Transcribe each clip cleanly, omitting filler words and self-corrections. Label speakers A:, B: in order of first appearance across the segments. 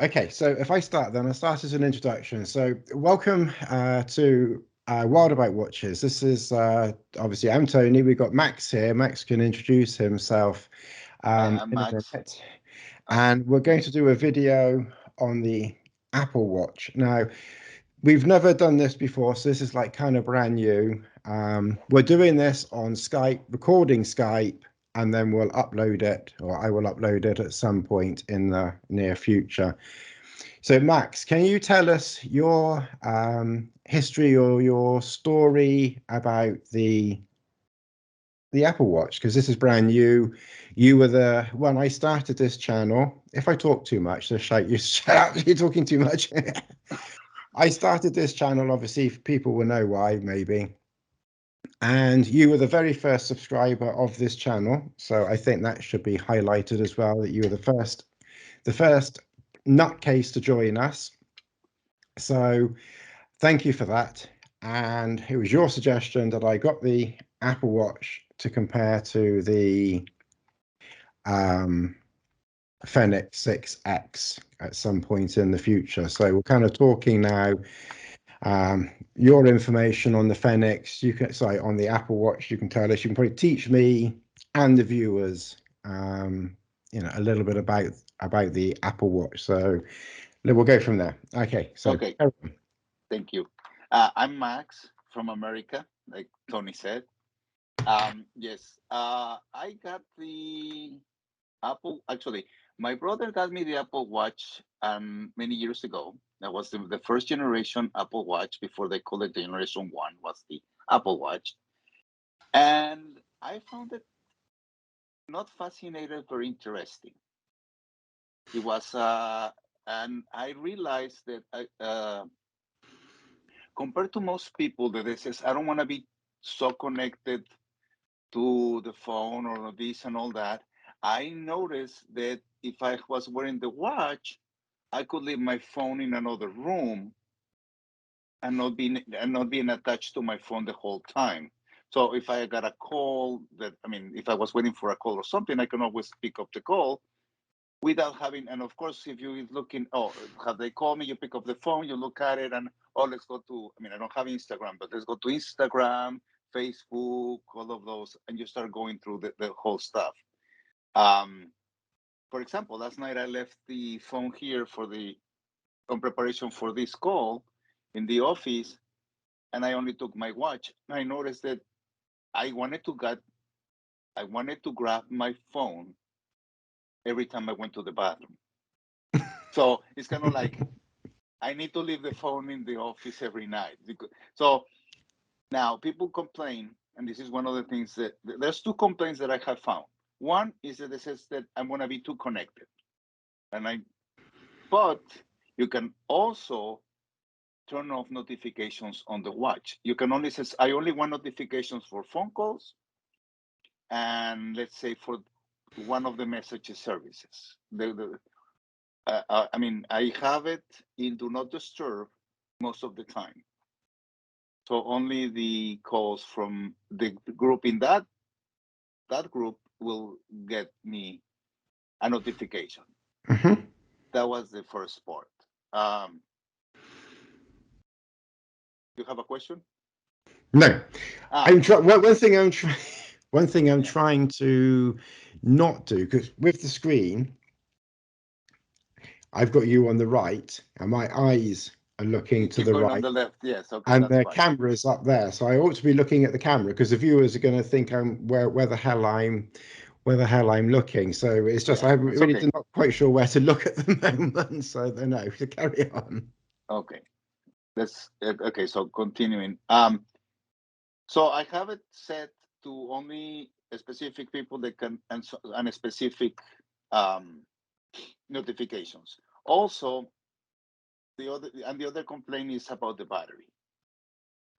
A: Okay, so if I start, then I'll start as an introduction. So welcome to Wild About Watches. This is obviously I'm Tony. We've got Max here. Max can introduce himself
B: I'm
A: in a
B: Max.
A: minute. And we're going to do a video on the Apple Watch. Now, we've never done this before, so this is like kind of brand new. We're doing this on Skype, recording Skype, and then we'll upload it, or I will upload it at some point in the near future. So, Max, can you tell us your history or your story about the Apple Watch? Because this is brand new. You were the when I started this channel. If I talk too much, just shout you shut up. You're talking too much. I started this channel, obviously, people will know why, maybe. And you were the very first subscriber of this channel. So I think that should be highlighted as well, that you were the first nutcase to join us. So thank you for that. And it was your suggestion that I got the Apple Watch to compare to the Fenix 6X at some point in the future. So we're kind of talking now. Your information on the Fenix, on the Apple Watch, you can tell us. You can probably teach me and the viewers, a little bit about the Apple Watch. So we'll go from there. Okay. So
B: Okay, thank you. I'm Max from America, like Tony said. Yes, I got the Apple. Actually, my brother got me the Apple Watch many years ago. That was the first generation Apple Watch before they called it the Generation 1 was the Apple Watch. And I found it not fascinating, very interesting. It was, and I realized that compared to most people that they says, I don't want to be so connected to the phone or this and all that. I noticed that if I was wearing the watch, I could leave my phone in another room and not being attached to my phone the whole time. So if I got a call if I was waiting for a call or something, I can always pick up the call without having, and of course, if you're looking, oh, have they called me? You pick up the phone, you look at it, and oh, let's go to, I don't have Instagram, but let's go to Instagram, Facebook, all of those, and you start going through the whole stuff. For example, last night I left the phone here on preparation for this call in the office, and I only took my watch. And I noticed that I wanted to grab my phone every time I went to the bathroom. So it's kind of like I need to leave the phone in the office every night. So now people complain, and this is one of the things that there's two complaints that I have found. One is that it says that I'm going to be too connected, but you can also turn off notifications on the watch. You can only say I only want notifications for phone calls, and let's say for one of the message services. I have it in do not disturb most of the time. So only the calls from the group in that group will get me a notification.
A: Mm-hmm.
B: That was the first part. You have a question?
A: No, I'm trying.
B: Okay.
A: One thing I'm trying. One thing I'm
B: Yeah.
A: trying to not do, because with the screen, I've got you on the right, and my eyes are looking
B: You
A: to
B: keep
A: the
B: going on
A: right,
B: the left. Yes. Okay,
A: and
B: that's
A: the
B: fine.
A: camera's up there. So I ought to be looking at the camera, because the viewers are going to think I'm where the hell I'm looking. So it's just
B: Yeah,
A: I'm
B: that's
A: really
B: okay.
A: not quite sure where to look at the moment. So no, to carry on.
B: Okay. Let's okay. So continuing. So I have it set to only specific people that can and specific um notifications. Also, the other complaint is about the battery.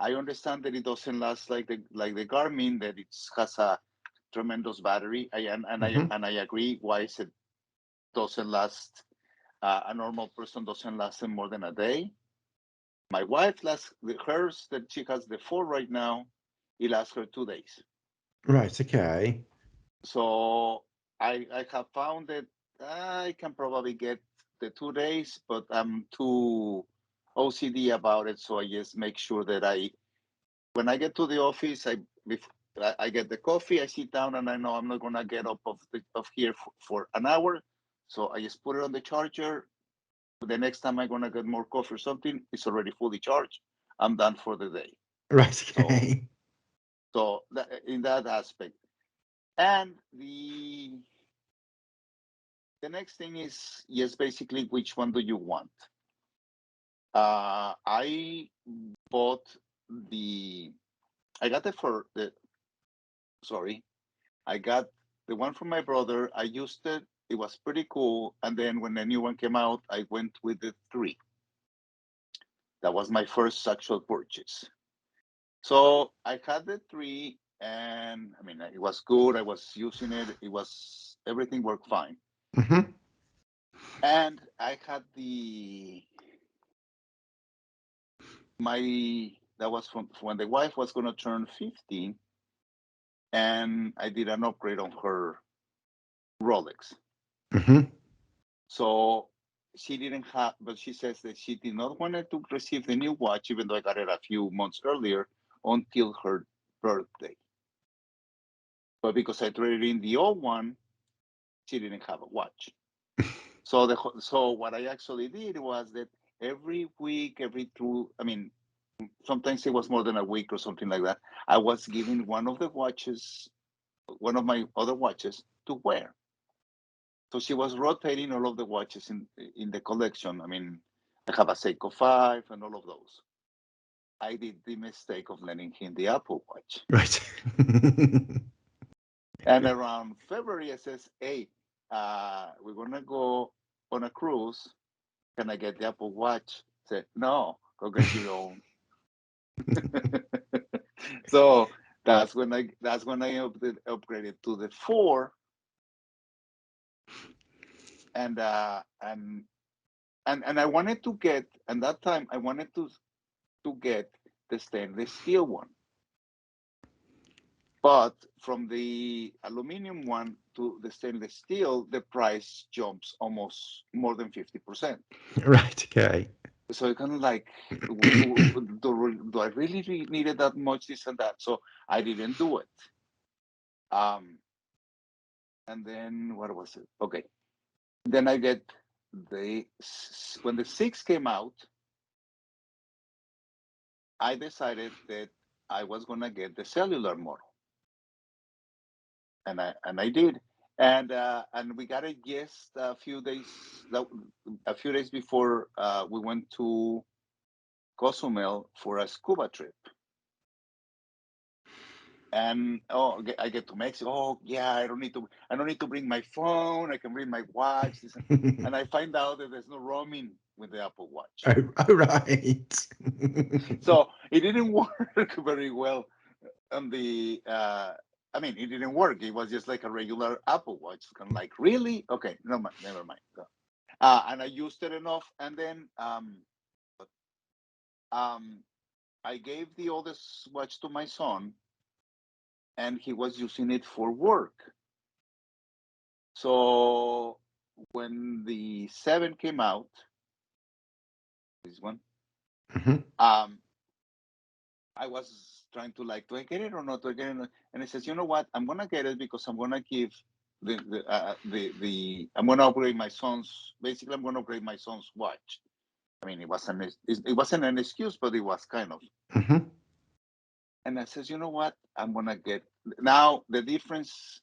B: I understand that it doesn't last like the Garmin, that it has a tremendous battery.
A: Mm-hmm.
B: And I agree. Why is it doesn't last? A normal person doesn't last them more than a day. My wife hers that she has the 4 right now. It lasts her 2 days.
A: Right. Okay.
B: So I have found that I can probably get the 2 days, but I'm too OCD about it. So I just make sure that when I get to the office, I get the coffee, I sit down, and I know I'm not gonna get up of here for an hour. So I just put it on the charger. The next time I'm gonna get more coffee or something, it's already fully charged. I'm done for the day.
A: Right.
B: So,
A: Okay.
B: in that aspect, and the next thing is, yes, basically, which one do you want? I bought the. I got Sorry, I got the one from my brother. I used it. It was pretty cool. And then when the new one came out, I went with the 3. That was my first actual purchase. So I had the 3, and I mean, it was good. I was using it. Everything worked fine.
A: Mm-hmm.
B: And I had that was from when the wife was going to turn 15, and I did an upgrade on her Rolex.
A: Mm-hmm.
B: So she didn't have, but she says that she did not want to receive the new watch, even though I got it a few months earlier, until her birthday. But because I traded in the old one, she didn't have a watch. So what I actually did was that every week, I mean, sometimes it was more than a week or something like that, I was giving one of my other watches to wear. So she was rotating all of the watches in the collection. I mean, I have a Seiko 5 and all of those. I did the mistake of letting him the Apple Watch.
A: Right.
B: And around February, I says, hey, we're going to go on a cruise. Can I get the Apple Watch? I said, no, go get your own. So that's when I upgraded to the 4, and I wanted to get, and that time I wanted to get the stainless steel one. But from the aluminum one to the stainless steel, the price jumps almost more than 50%.
A: Right. Okay.
B: So it kind of like, do I really need it that much, this and that? So I didn't do it. And then what was it? Okay. Then I get when the 6 came out, I decided that I was gonna get the cellular model, and I did, and we got it just a few days before we went to Cozumel for a scuba trip. And I get to Mexico. Oh yeah, I don't need to bring my phone. I can bring my watch. And I find out that there's no roaming with the Apple Watch.
A: Oh, right.
B: So it didn't work very well on the. I mean, it didn't work. It was just like a regular Apple Watch. Kind of like, really? Okay, no, never mind. And I used it enough, and then um, I gave the oldest watch to my son, and he was using it for work. So when the 7 came out, this one,
A: Mhm.
B: I was trying to like, do I get it or not? Do I get it? And he says, you know what? I'm gonna get it because I'm gonna give I'm gonna upgrade my son's. Basically, I'm gonna upgrade my son's watch. I mean, it wasn't an excuse, but it was kind of.
A: Mhm.
B: And I says, you know what? I'm gonna get now the difference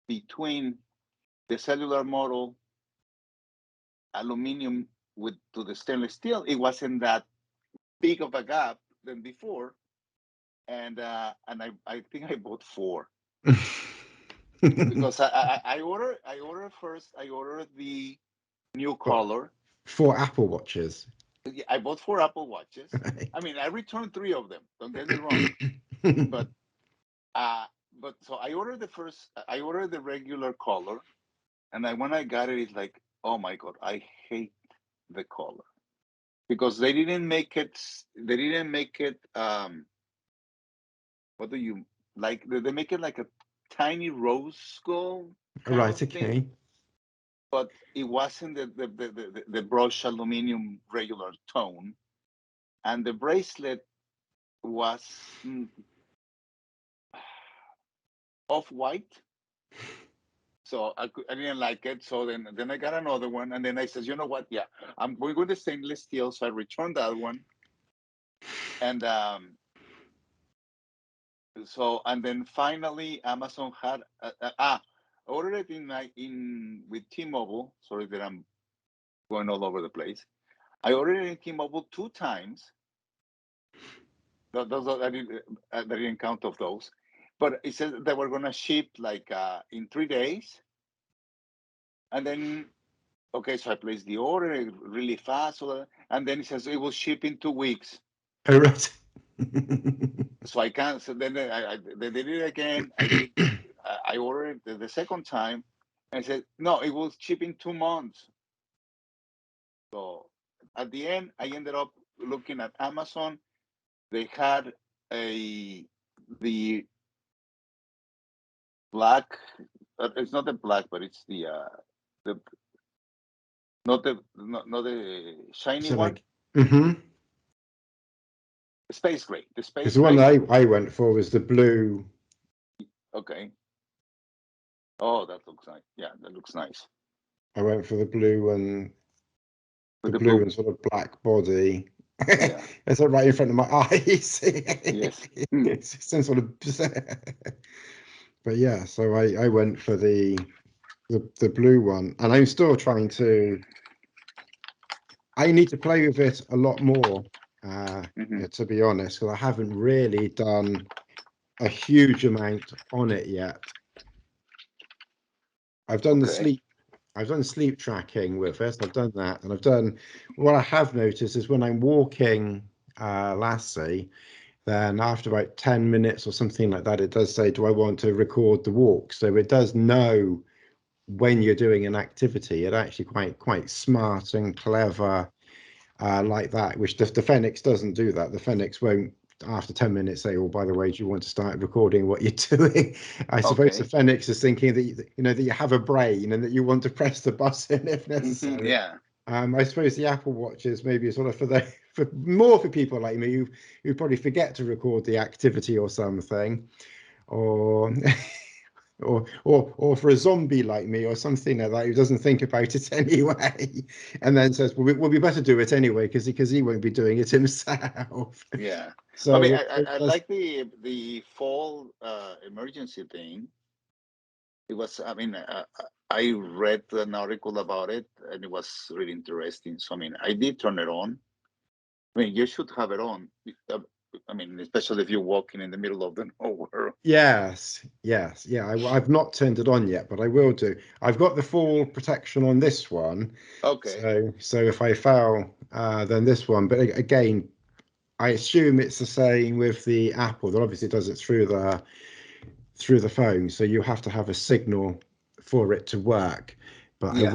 B: between the cellular model, aluminum to the stainless steel. It wasn't that big of a gap than before, and I think I bought 4 because I ordered first. I ordered the new
A: What,
B: color.
A: for Apple Watches?
B: I bought 4 Apple Watches.
A: Right.
B: I mean, I returned 3 of them. Don't get me wrong, but uh, so I ordered the first. I ordered the regular color, and when I got it, it's like, oh my god, I hate the color because they didn't make it. They didn't make it. What do you like? They make it like a tiny rose skull kind
A: Right.
B: of thing.
A: Okay.
B: but it wasn't the brushed aluminum regular tone, and the bracelet was off-white. So I didn't like it. So then I got another one, and then I said, you know what? Yeah, I'm going with the stainless steel. So I returned that one, and and then finally Amazon had ordered it in with T-Mobile. Sorry that I'm going all over the place. I ordered it in T-Mobile 2 times. Those I didn't count of those, but it said they were gonna ship like in 3 days, and then okay, so I placed the order really fast, and then it says it will ship in 2 weeks.
A: Oh, right.
B: So I can't. So then they did it again. I ordered it the second time, and I said no, it will ship in 2 months. So at the end, I ended up looking at Amazon. They had the black. It's not the black, but it's the not the shiny
A: So
B: one.
A: like, mm-hmm.
B: Space gray. The
A: Because
B: space
A: the one
B: gray.
A: I went for was the blue.
B: Okay. Oh, that looks nice. Yeah, that looks nice.
A: I went for the blue and
B: With
A: the
B: the
A: blue
B: blue.
A: and sort of black body.
B: Yeah.
A: It's like right in front of my eyes.
B: Yes.
A: It's some sort of. But yeah, so I went for the blue one, and I'm still trying to. I need to play with it a lot more, to be honest, because I haven't really done a huge amount on it yet. I've done the
B: Okay.
A: sleep. I've done sleep tracking with it. I've done that, and I've done. What I have noticed is when I'm walking, Lassie, then after about 10 minutes or something like that, it does say, "Do I want to record the walk?" So it does know when you're doing an activity. It actually quite smart and clever, like that, which the Fenix doesn't do that. The Fenix won't, after 10 minutes, say, "Oh, by the way, do you want to start recording what you're doing?" I suppose the
B: Okay.
A: Fenix is thinking that that you have a brain and that you want to press the button if necessary.
B: Yeah.
A: I suppose the Apple Watch is maybe sort of for more for people like me who probably forget to record the activity or something, or or for a zombie like me or something like that who doesn't think about it anyway, and then says, "Well, we better do it anyway because he won't be doing it himself."
B: Yeah. I mean,
A: So
B: I like the fall emergency thing. It was. I mean, I read an article about it, and it was really interesting. So I mean, I did turn it on. I mean, you should have it on. I mean, especially if you're walking in the middle of the nowhere.
A: yes, yeah, I've not turned it on yet, but I will do. I've got the full protection on this one,
B: Okay.
A: so if I fell, then this one. But again, I assume it's the same with the Apple. That obviously does it through the phone, so you have to have a signal for it to work. But
B: Yeah.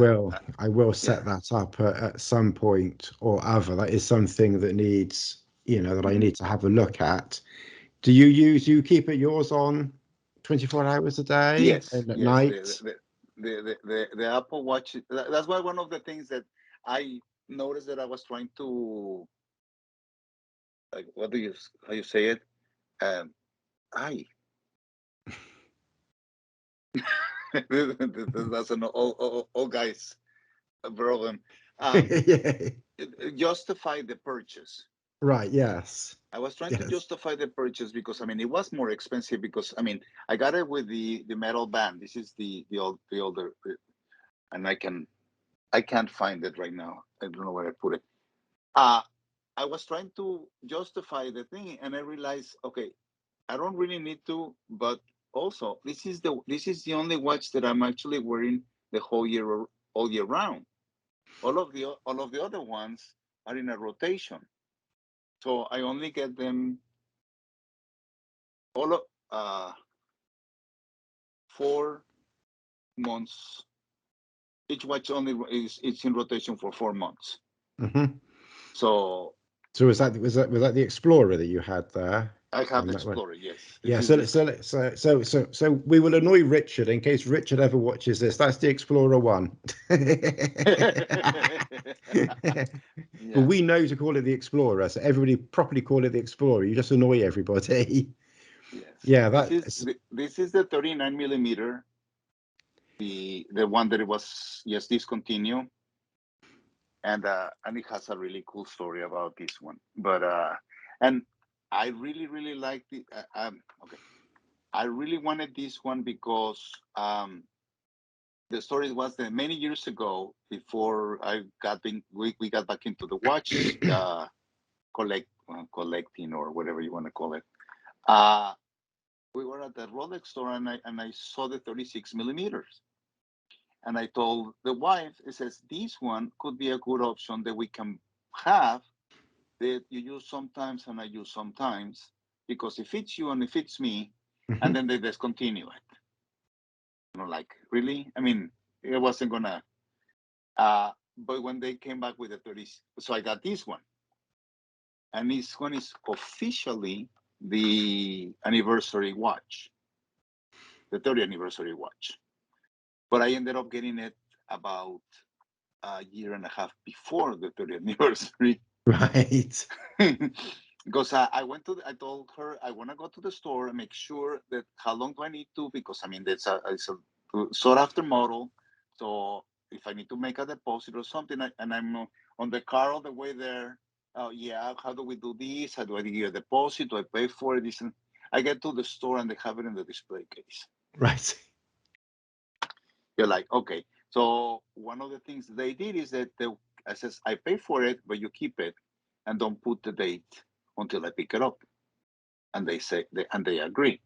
A: I will
B: Yeah.
A: set that up at some point or other. That is something that needs, that I
B: Mhm.
A: need to have a look at. Do you keep it yours on 24 hours a day
B: Yes.
A: and at
B: Yes.
A: night?
B: The Apple Watch. That's why one of the things that I noticed that I was trying to, like, what do you how you say it? Um, I that's an all guys problem. Um,
A: Yeah.
B: justify the purchase.
A: Right, yes.
B: I was trying to
A: Yes.
B: justify the purchase because I mean it was more expensive because I mean I got it with the metal band. This is the older, and I can't find it right now. I don't know where I put it. Uh I was trying to justify the thing, and I realized, okay, I don't really need to, but also this is the only watch that I'm actually wearing the whole year, all year round. All of the other ones are in a rotation, so I only get them all of 4 months. Each watch only is it's in rotation for 4 months.
A: Hmm.
B: So
A: So was that the Explorer that you had there?
B: I have
A: on
B: the
A: that one.
B: Explorer. Yes, this
A: Yeah,
B: is the.
A: so we will annoy Richard in case Richard ever watches this. That's the Explorer 1. But
B: Yeah.
A: we know to call it the Explorer, so everybody properly call it the Explorer. You just annoy everybody.
B: Yes.
A: Yeah,
B: This
A: that
B: is
A: is
B: this is the 39 millimeter, the one that it was just discontinued, and it has a really cool story about this one. But and I really like the okay. I really wanted this one because the story was that many years ago, before we got back into the watch collecting or whatever you want to call it. Uh, we were at the Rolex store and I saw the 36 millimeters. And I told the wife, it says, this one could be a good option that we can have that you use sometimes and I use sometimes because it fits you and it fits me. And then they discontinue it. Like, really? I mean, it wasn't gonna. But when they came back with the 30, so I got this one. And this one is officially the anniversary watch, the 30th anniversary watch. But I ended up getting it about a year and a half before the 30th anniversary.
A: right.
B: Because I told her I want to go to the store and make sure that how long do I need to, because I mean, it's a sought after model. So if I need to make a deposit or something, and I'm on the car all the way there, yeah, how do we do this? How do I give a deposit? Do I pay for it? This and I get to the store and they have it in the display case.
A: Right.
B: You're like, okay. So one of the things they did is that I says, I pay for it, but you keep it and don't put the date until I pick it up. And they say, and they agree.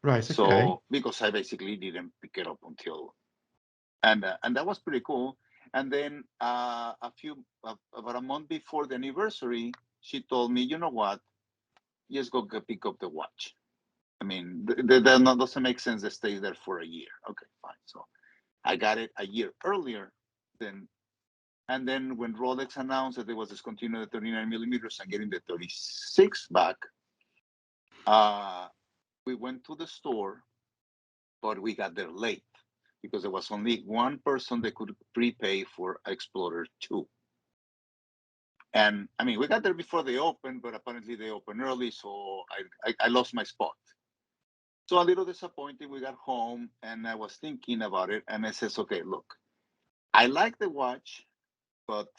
A: Right. Okay.
B: So because I basically didn't pick it up until, and that was pretty cool. And then about a month before the anniversary, she told me, you know what, just go pick up the watch. I mean, that doesn't make sense to stay there for a year. Okay, fine. So I got it a year earlier than, and then when Rolex announced that it was discontinuing the 39 millimeters and getting the 36 back, uh, we went to the store, but we got there late because there was only one person that could prepay for Explorer 2. And I mean, we got there before they opened, but apparently they opened early, so I lost my spot. So a little disappointed. We got home and I was thinking about it, and I says, okay, look, I like the watch, but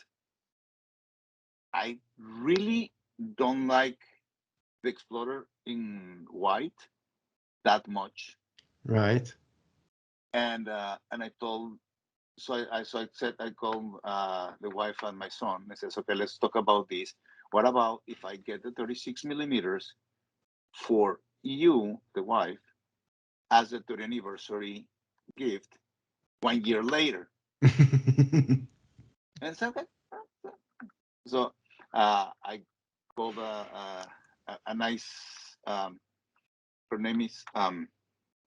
B: I really don't like the Explorer in white that much.
A: Right.
B: And I told, so I said, I called the wife and my son. I says, okay, let's talk about this. What about if I get the 36 millimeters for you, the wife, as a 30th anniversary gift 1 year later? And so, okay. So I called a nice, her name is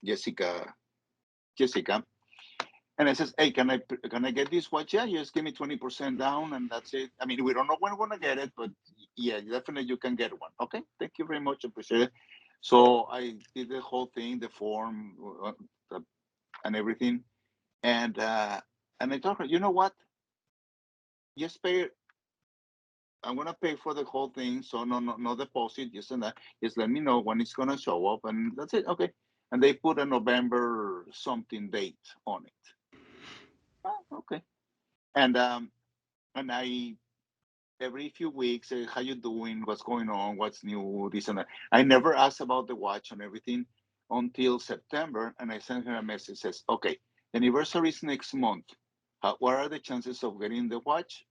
B: Jessica. Jessica. And I says, hey, can I get this watch? Yeah, just give me 20% down and that's it. I mean, we don't know when we're gonna get it, but yeah, definitely you can get one. Okay, thank you very much, appreciate it. So I did the whole thing, the form, and everything, and I told her, you know what? Just pay. I'm gonna pay for the whole thing, so no deposit, just and that. Just let me know when it's gonna show up, and that's it. Okay. And they put a November something date on it. Okay. And and I every few weeks, how you doing? What's going on? What's new? This and that. I never asked about the watch and everything until September, and I sent her a message says, "Okay, the anniversary is next month. What are the chances of getting the watch?"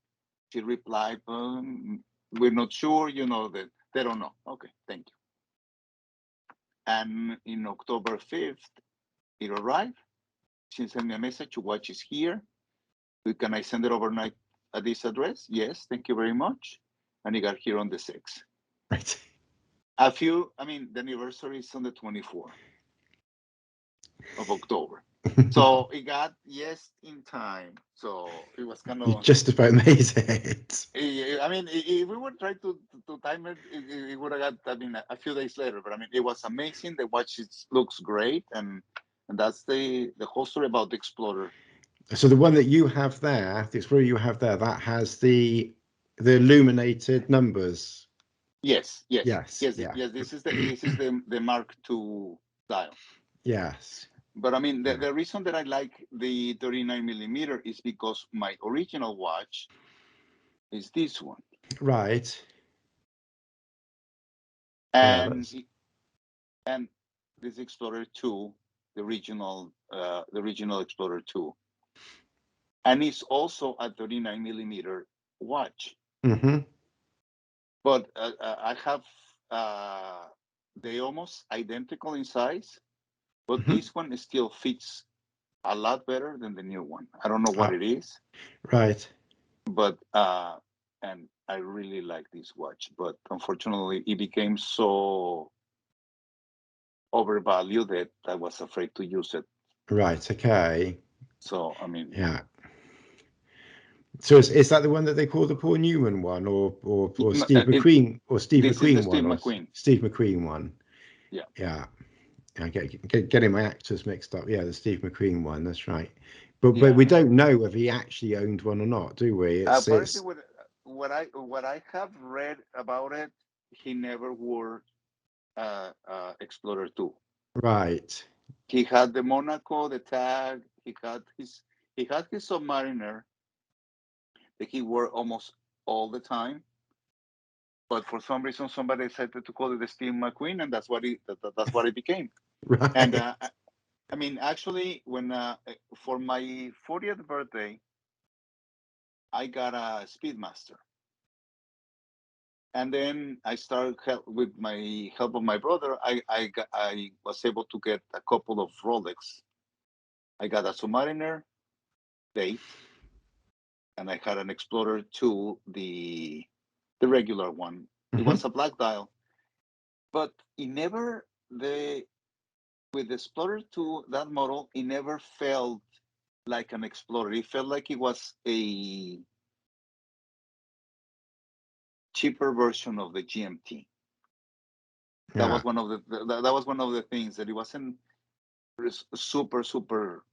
B: She replied, "We're not sure. You know that they don't know." Okay, thank you. And in October 5th, it arrived. She sent me a message. Your watch is here. Can I send it overnight at this address? Yes, thank you very much. And it got here on the 6th.
A: Right.
B: I mean, the anniversary is on the 24th of October. So it got, yes, in time. So it was kind
A: You
B: of,
A: just about made it.
B: I mean, if we would try to time it, it would have got, I mean, a few days later. But I mean, it was amazing. The watch looks great, and that's the whole story about the Explorer.
A: So the one that you have there, the Explorer you have there, that has the illuminated numbers.
B: Yes, yes,
A: Yes,
B: yes,
A: yeah.
B: yes. This is the Mark II dial.
A: Yes.
B: But I mean,
A: Yeah.
B: the reason that I like the 39 millimeter is because my original watch is this one,
A: Right. Yeah,
B: and
A: that's
B: and this Explorer 2, the original Explorer 2, and it's also a 39 millimeter watch.
A: mm-hmm.
B: But I have they almost identical in size, but
A: Mm-hmm.
B: this one still fits a lot better than the new one. I don't know what
A: Ah,
B: it is,
A: right.
B: but and I really like this watch, but unfortunately it became so overvalued that I was afraid to use it.
A: Right. Okay.
B: So I mean,
A: Yeah. So is that the one that they call the Paul Newman one, or
B: no,
A: Steve McQueen,
B: this is the
A: one,
B: Steve
A: or
B: McQueen.
A: Steve McQueen one?
B: Yeah.
A: Yeah. I getting my actors mixed up. Yeah, the Steve McQueen one. That's right. But
B: Yeah.
A: we don't know whether he actually owned one or not, do we?
B: Apparently,
A: It's
B: what I have read about it, he never wore Explorer 2.
A: right.
B: He had the Monaco, the tag. He had his Submariner that he wore almost all the time. But for some reason, somebody decided to call it the Steve McQueen, and that's what it became. And
A: Right.
B: I mean, actually, when for my 40th birthday, I got a Speedmaster. And then I started with my help of my brother. I was able to get a couple of Rolex. I got a Submariner date, and I had an Explorer 2, the regular one. It
A: hmm
B: was a black dial, but it never the with the Explorer 2, that model, it never felt like an Explorer. It felt like it was a cheaper version of the GMT. That
A: Yeah.
B: was one of that was one of the things, that it wasn't super.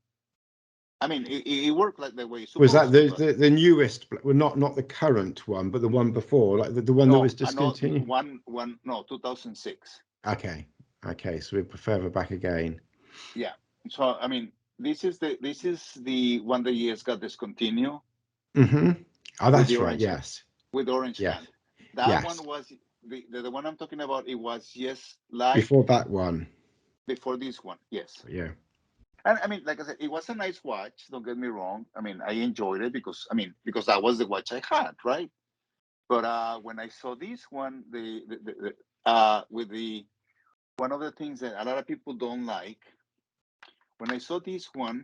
B: I mean, it worked like the way
A: Was
B: supposed
A: that
B: to, but
A: the newest? Well, not the current one, but the one before, like the one that was
B: no, I know
A: discontinued.
B: no, 2006.
A: Okay. Okay. So we're further back again.
B: Yeah. So I mean, this is the one that yes got discontinued
A: hmm Oh,
B: with the
A: that's right.
B: orange
A: Yes.
B: with orange
A: Yes.
B: hand. That
A: Yes.
B: one was the one I'm talking about. It was just like
A: Before that one.
B: before this one. Yes.
A: Yeah.
B: And I mean, like I said, it was a nice watch. Don't get me wrong. I mean, I enjoyed it because that was the watch I had, right? But when I saw this one, with the one of the things that a lot of people don't like, when I saw this one,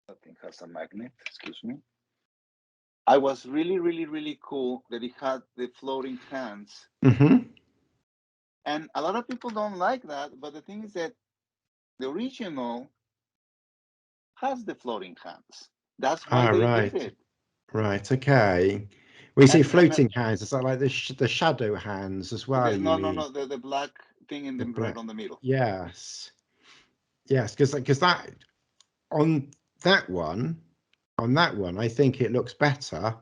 B: I think has a magnet. Excuse me. I was really cool that it had the floating hands,
A: hmm
B: and a lot of people don't like that. But the thing is that the original has the floating hands. That's why
A: Ah,
B: they did
A: right.
B: it.
A: Right. Okay. We see
B: And
A: floating hands. Is that like the shadow hands as well? You mean
B: no, the black thing in
A: the
B: the right
A: black?
B: on the middle.
A: Yes. Yes. Because that on that one I think it looks better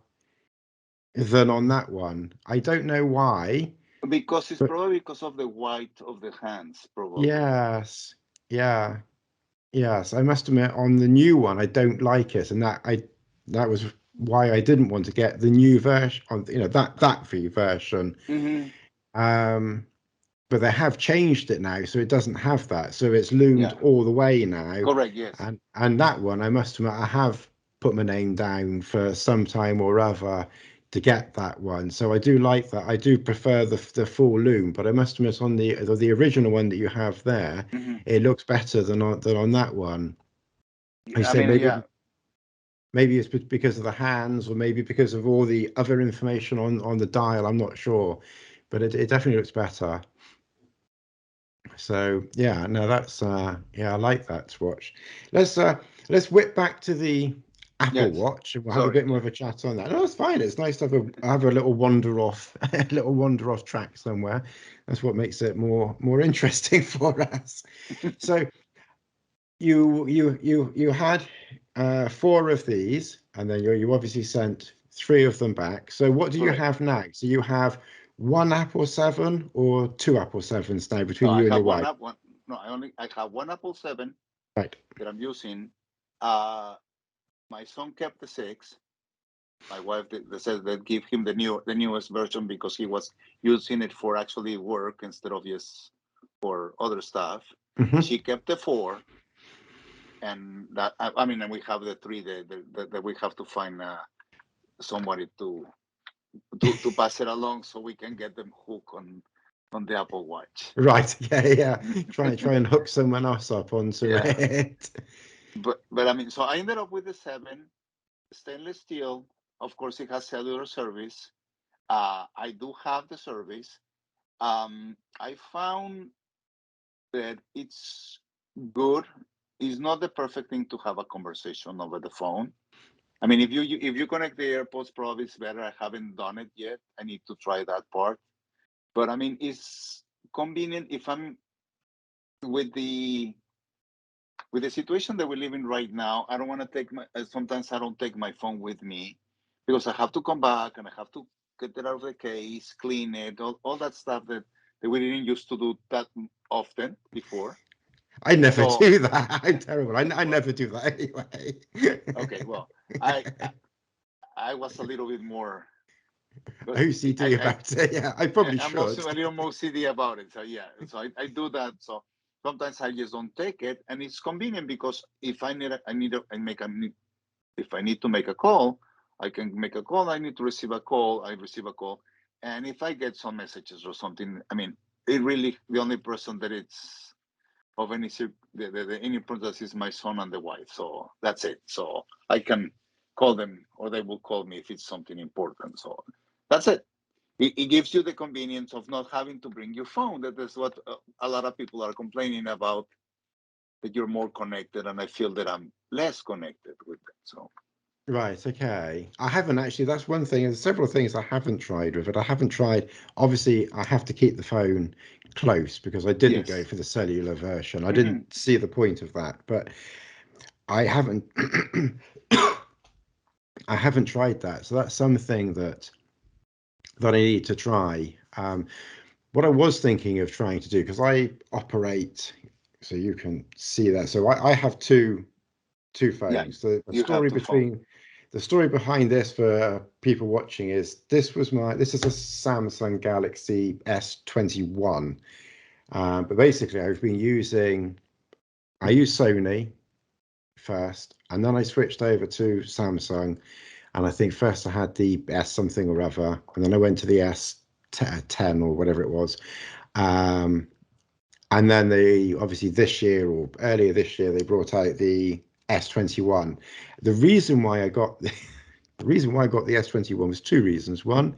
A: than on that one. I don't know why,
B: Because it's
A: but
B: probably because of the white of the hands, probably.
A: yes. Yeah. Yes. I must admit, on the new one, I don't like it, and that was why I didn't want to get the new version on, that V version.
B: Hmm.
A: Um, but they have changed it now, so it doesn't have that. So it's loomed
B: Yeah,
A: all the way now,
B: correct. Yes.
A: and that one, I must admit, I have put my name down for some time or other to get that one. So I do like that. I do prefer the full loom, but I must admit, on the original one that you have there,
B: Hmm.
A: it looks better than on that one. I
B: I
A: say
B: mean, yeah.
A: maybe it's because of the hands, or maybe because of all the other information on the dial. I'm not sure, but it definitely looks better. So yeah, no, that's yeah, I like that watch. Let's whip back to the Apple
B: Yes.
A: Watch, and we'll have a
B: Sorry.
A: bit more of a chat on that. No, it's fine. It's nice to have a little wander off, a little wander off track somewhere. That's what makes it more interesting for us. So you had four of these, and then you obviously sent three of them back. So what do you
B: Correct.
A: have now? So you have one Apple 7 or two Apple 7s now
B: No,
A: between
B: I
A: you and
B: have
A: your
B: one
A: wife?
B: up. One. No, I have one Apple 7
A: Right.
B: that I'm using. Uh, my son kept the 6. My wife they said they give him the newest version because he was using it for actually work instead of just for other stuff.
A: Hmm.
B: She kept the 4, and that I mean, and we have the 3 that we have to find somebody to pass it along so we can get them hooked on the Apple Watch.
A: Right. Yeah. Try and hook someone else up onto
B: Yeah,
A: it.
B: but I mean, so I ended up with the 7 stainless steel. Of course, it has cellular service. I do have the service. I found that it's good. It's not the perfect thing to have a conversation over the phone. I mean, if you connect the AirPods, probably it's better. I haven't done it yet. I need to try that part. But I mean, it's convenient if I'm with the situation that we live in right now. I don't want to take my. Sometimes I don't take my phone with me because I have to come back and I have to get it out of the case, clean it, all that stuff that we didn't used to do that often before.
A: I never
B: So,
A: do that. I'm terrible. I
B: well,
A: never do that anyway.
B: okay, well, I was a little bit more. But
A: OCD about it. Yeah, I probably
B: I'm also
A: should.
B: a little more CD about it. So yeah, so I do that. So sometimes I just don't take it, and it's convenient because if I need if I need to make a call, I can make a call. I need to receive a call, I receive a call, and if I get some messages or something, I mean, it really the only person that it's of any importance is my son and the wife. So that's it. So I can call them, or they will call me if it's something important. So that's it. It gives you the convenience of not having to bring your phone. That is what a lot of people are complaining about, that you're more connected, and I feel that I'm less connected with them. So
A: Right, okay. I haven't actually, that's one thing. There's several things I haven't tried with it. I haven't tried, obviously, I have to keep the phone close because I didn't go
B: yes.
A: for the cellular version. I
B: Hmm.
A: didn't see the point of that, but I haven't I haven't tried that. So that's something that I need to try. What I was thinking of trying to do, because I operate, so you can see that. So I have two
B: Yeah,
A: phones.
B: you have to phone.
A: The story behind this for people watching is this is a Samsung Galaxy S21. But basically I use Sony first, and then I switched over to Samsung. And I think first I had the S something or other, and then I went to the S10 or whatever it was. Um, and then they obviously this year or earlier this year they brought out the S21. The reason why I got the reason why I got the S21 was two reasons. One,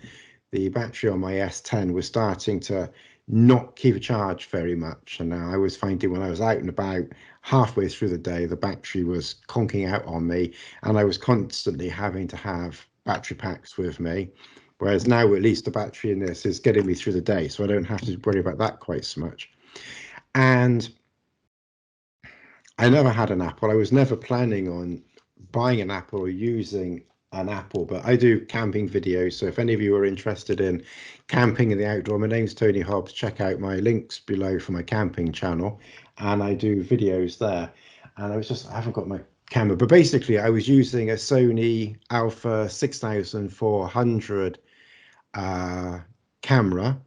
A: the battery on my S10 was starting to not keep a charge very much, and I was finding when I was out and about halfway through the day, the battery was conking out on me, and I was constantly having to have battery packs with me. Whereas now, at least the battery in this is getting me through the day, so I don't have to worry about that quite so much. And I never had an Apple. I was never planning on buying an Apple or using an Apple, but I do camping videos. So if any of you are interested in camping in the outdoor, my name's Tony Hobbs. Check out my links below for my camping channel, and I do videos there. And I haven't got my camera, but basically I was using a Sony Alpha 6400 uh, camera,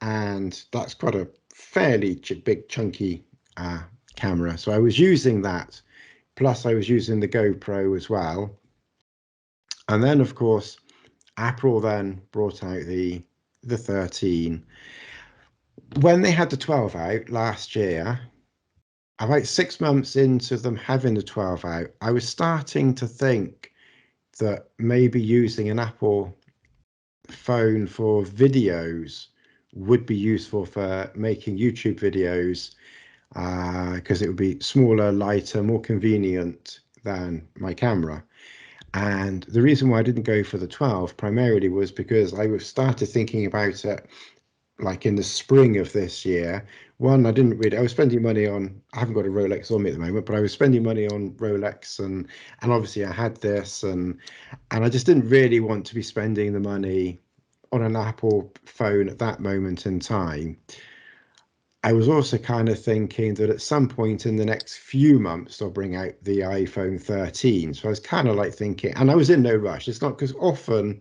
A: and that's quite a fairly big chunky uh, camera. So I was using that, plus I was using the GoPro as well. And then of course Apple then brought out the 13. When they had the 12 out last year, about 6 months into them having the 12 out, I was starting to think that maybe using an Apple phone for videos would be useful for making YouTube videos, because it would be smaller, lighter, more convenient than my camera. And the reason why I didn't go for the 12 primarily was because I started thinking about it like in the spring of this year. One, I was spending money on, I haven't got a Rolex on me at the moment, but I was spending money on Rolex, and obviously I had this, and I just didn't really want to be spending the money on an Apple phone at that moment in time. I was also kind of thinking that at some point in the next few months, they'll bring out the iPhone 13. So I was kind of like thinking, and I was in no rush. It's not, because often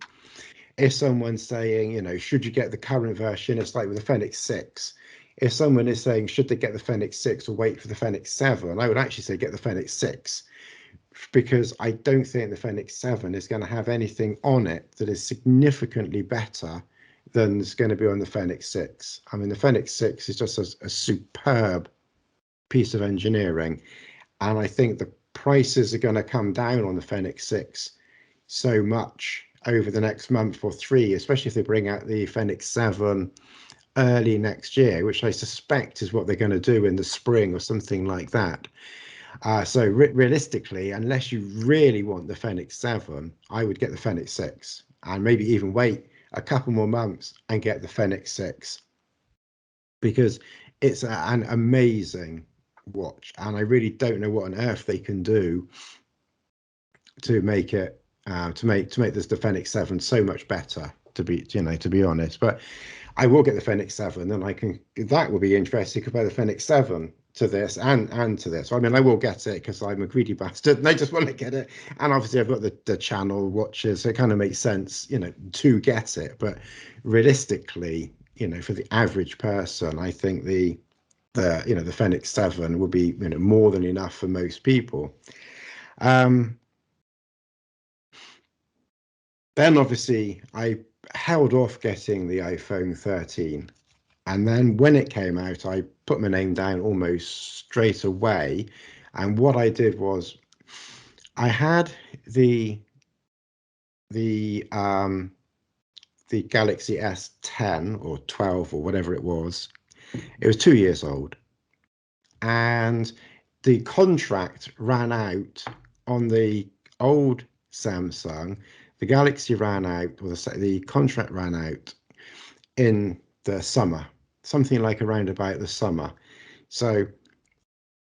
A: if someone's saying, should you get the current version, it's like with the Fenix 6. If someone is saying, should they get the Fenix 6 or wait for the Fenix 7, I would actually say get the Fenix 6, because I don't think the Fenix 7 is going to have anything on it that is significantly better than is going to be on the Fenix 6. I mean, the Fenix 6 is just a superb piece of engineering, and I think the prices are going to come down on the Fenix 6 so much over the next month or three, especially if they bring out the Fenix 7 early next year, which I suspect is what they're going to do in the spring or something like that. So realistically, unless you really want the Fenix 7, I would get the Fenix 6 and maybe even wait a couple more months and get the Fenix 6, because it's an amazing watch, and I really don't know what on earth they can do to make it to make this the Fenix 7 so much better, to be honest. But I will get the Fenix 7, and that will be interesting, compare the Fenix 7 to this and to this. I mean, I will get it because I'm a greedy bastard and I just want to get it. And obviously I've got the channel watches, so it kind of makes sense, to get it. But realistically, for the average person, I think the Fenix 7 would be, more than enough for most people. Then obviously I held off getting the iPhone 13. And then when it came out, I put my name down almost straight away. And what I did was I had the Galaxy S10 or 12 or whatever it was. It was 2 years old. And the contract ran out on the old Samsung. The Galaxy ran out, or the contract ran out in the summer, something like around about the summer. So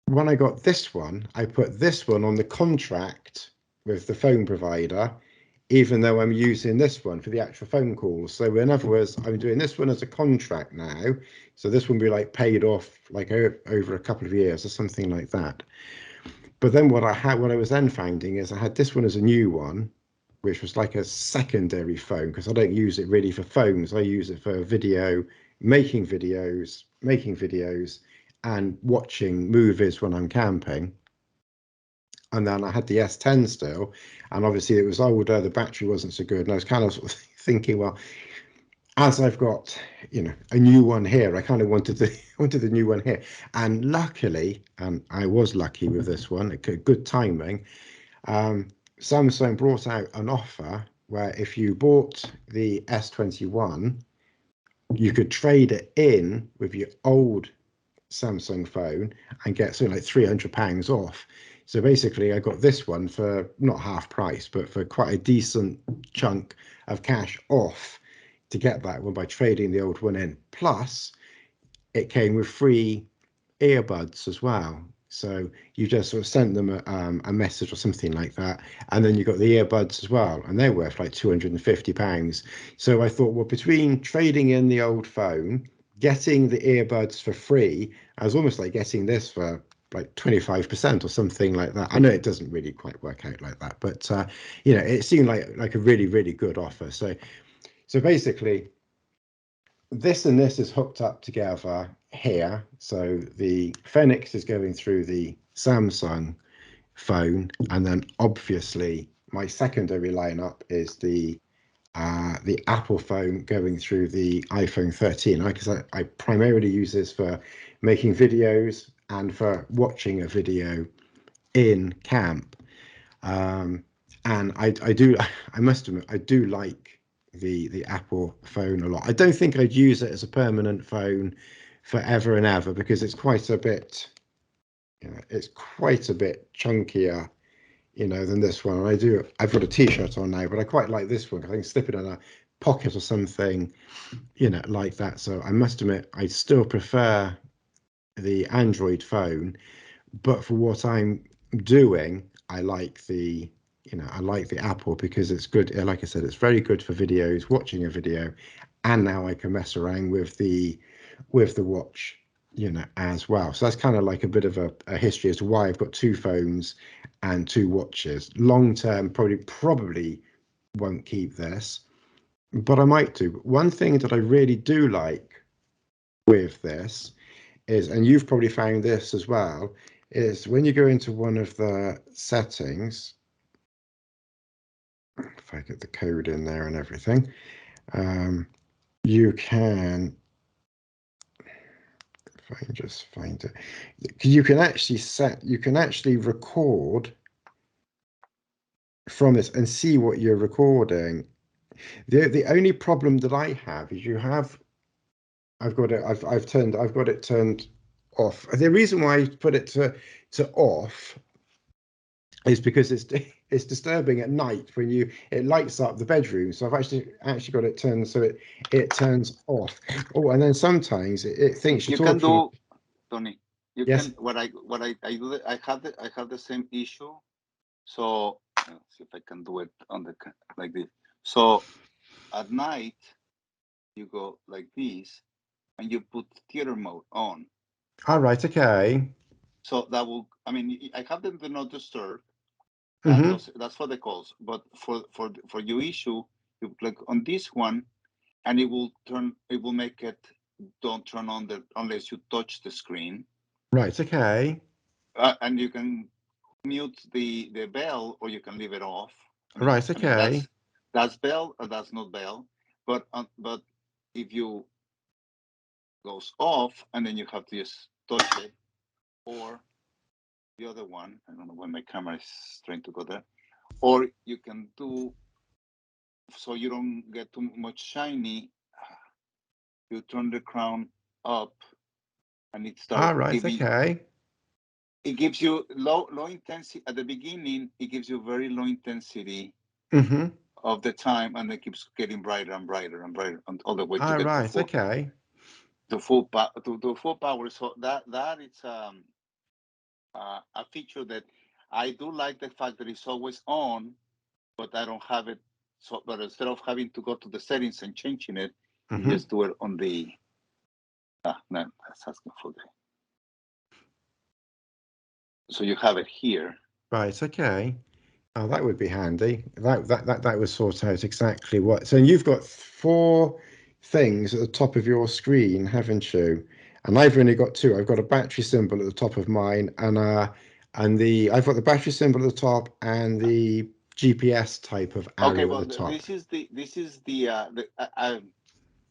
A: when I got this one, I put this one on the contract with the phone provider, even though I'm using this one for the actual phone calls. So in other words, I'm doing this one as a contract now. So this one will be like paid off like over a couple of years or something like that. But then what I was then finding is I had this one as a new one, which was like a secondary phone, because I don't use it really for phones. I use it for video, making videos, and watching movies when I'm camping. And then I had the S10 still, and obviously it was older, the battery wasn't so good, and I was kind of sort of thinking, well, as I've got, a new one here, I kind of wanted the new one here. And luckily, and I was lucky with this one, good timing, Samsung brought out an offer where if you bought the S21, you could trade it in with your old Samsung phone and get something like £300 off. So basically, I got this one for not half price, but for quite a decent chunk of cash off to get that one by trading the old one in. Plus, it came with free earbuds as well. So you just sort of sent them a message or something like that, and then you got the earbuds as well, and they're worth like £250. So I thought, well, between trading in the old phone, getting the earbuds for free, I was almost like getting this for like 25% or something like that. I know it doesn't really quite work out like that, but it seemed like a really, really good offer. So basically, this and this is hooked up together here. So the Fenix is going through the Samsung phone, and then obviously my secondary lineup is the Apple phone going through the iPhone 13, because I primarily use this for making videos and for watching a video in camp. And I must admit, I do like the Apple phone a lot. I don't think I'd use it as a permanent phone forever and ever, because it's quite a bit, it's quite a bit chunkier, you know, than this one. And I've got a t-shirt on now, but I quite like this one because I can slip it in a pocket or something, you know, like that. So I must admit, I still prefer the Android phone, but for what I'm doing, I like the, you know, I like the Apple because it's good. Like I said, it's very good for videos, watching a video, and now I can mess around with the watch, you know, as well. So that's kind of like a bit of a history as to why I've got two phones and two watches. Long term, probably won't keep this, but I might do. One thing that I really do like with this is, and you've probably found this as well, is when you go into one of the settings, if I get the code in there and everything, you can, if I can just find it, you can actually record from this and see what you're recording. The only problem that I have is I've got it turned off. The reason why I put it to off is because it's disturbing at night when it lights up the bedroom. So I've actually got it turned so it turns off. Oh, and then sometimes it thinks you're
B: You can
A: talking.
B: do, Tony. You
A: Yes.
B: can what I do. I have the same issue. So let's see if I can do it on the like this. So at night you go like this, and you put theater mode on.
A: All right. Okay.
B: So that will. I mean, I have the do not disturb.
A: Mm-hmm.
B: That's for the calls. But for your issue, you click on this one, and it will turn. It will make it don't turn on unless you touch the screen.
A: Right. Okay.
B: And you can mute the bell, or you can leave it off.
A: Right.
B: I mean
A: Okay.
B: that's bell or that's not bell. But if you goes off and then you have to just touch it, or the other one, I don't know why my camera is trying to go there, or you can do so you don't get too much shiny. You turn the crown up, and it starts
A: All right.
B: giving.
A: Okay.
B: It gives you low intensity at the beginning. It gives you very low intensity
A: Mm-hmm.
B: of the time, and it keeps getting brighter and brighter and brighter, all the way to
A: All
B: get
A: right. Okay.
B: to full power. So that is a feature that I do like, the fact that it's always on, but I don't have it. So, but instead of having to go to the settings and changing it, you
A: Mm-hmm.
B: just do it on the. No, that's asking for the. So you have it here.
A: Right. Okay. Oh, that would be handy. That would sort out exactly what. So you've got four things at the top of your screen, haven't you? And I've only got two. I've got a battery symbol at the top of mine, and I've got the battery symbol at the top and the GPS type of
B: Okay,
A: arrow at
B: well,
A: the top.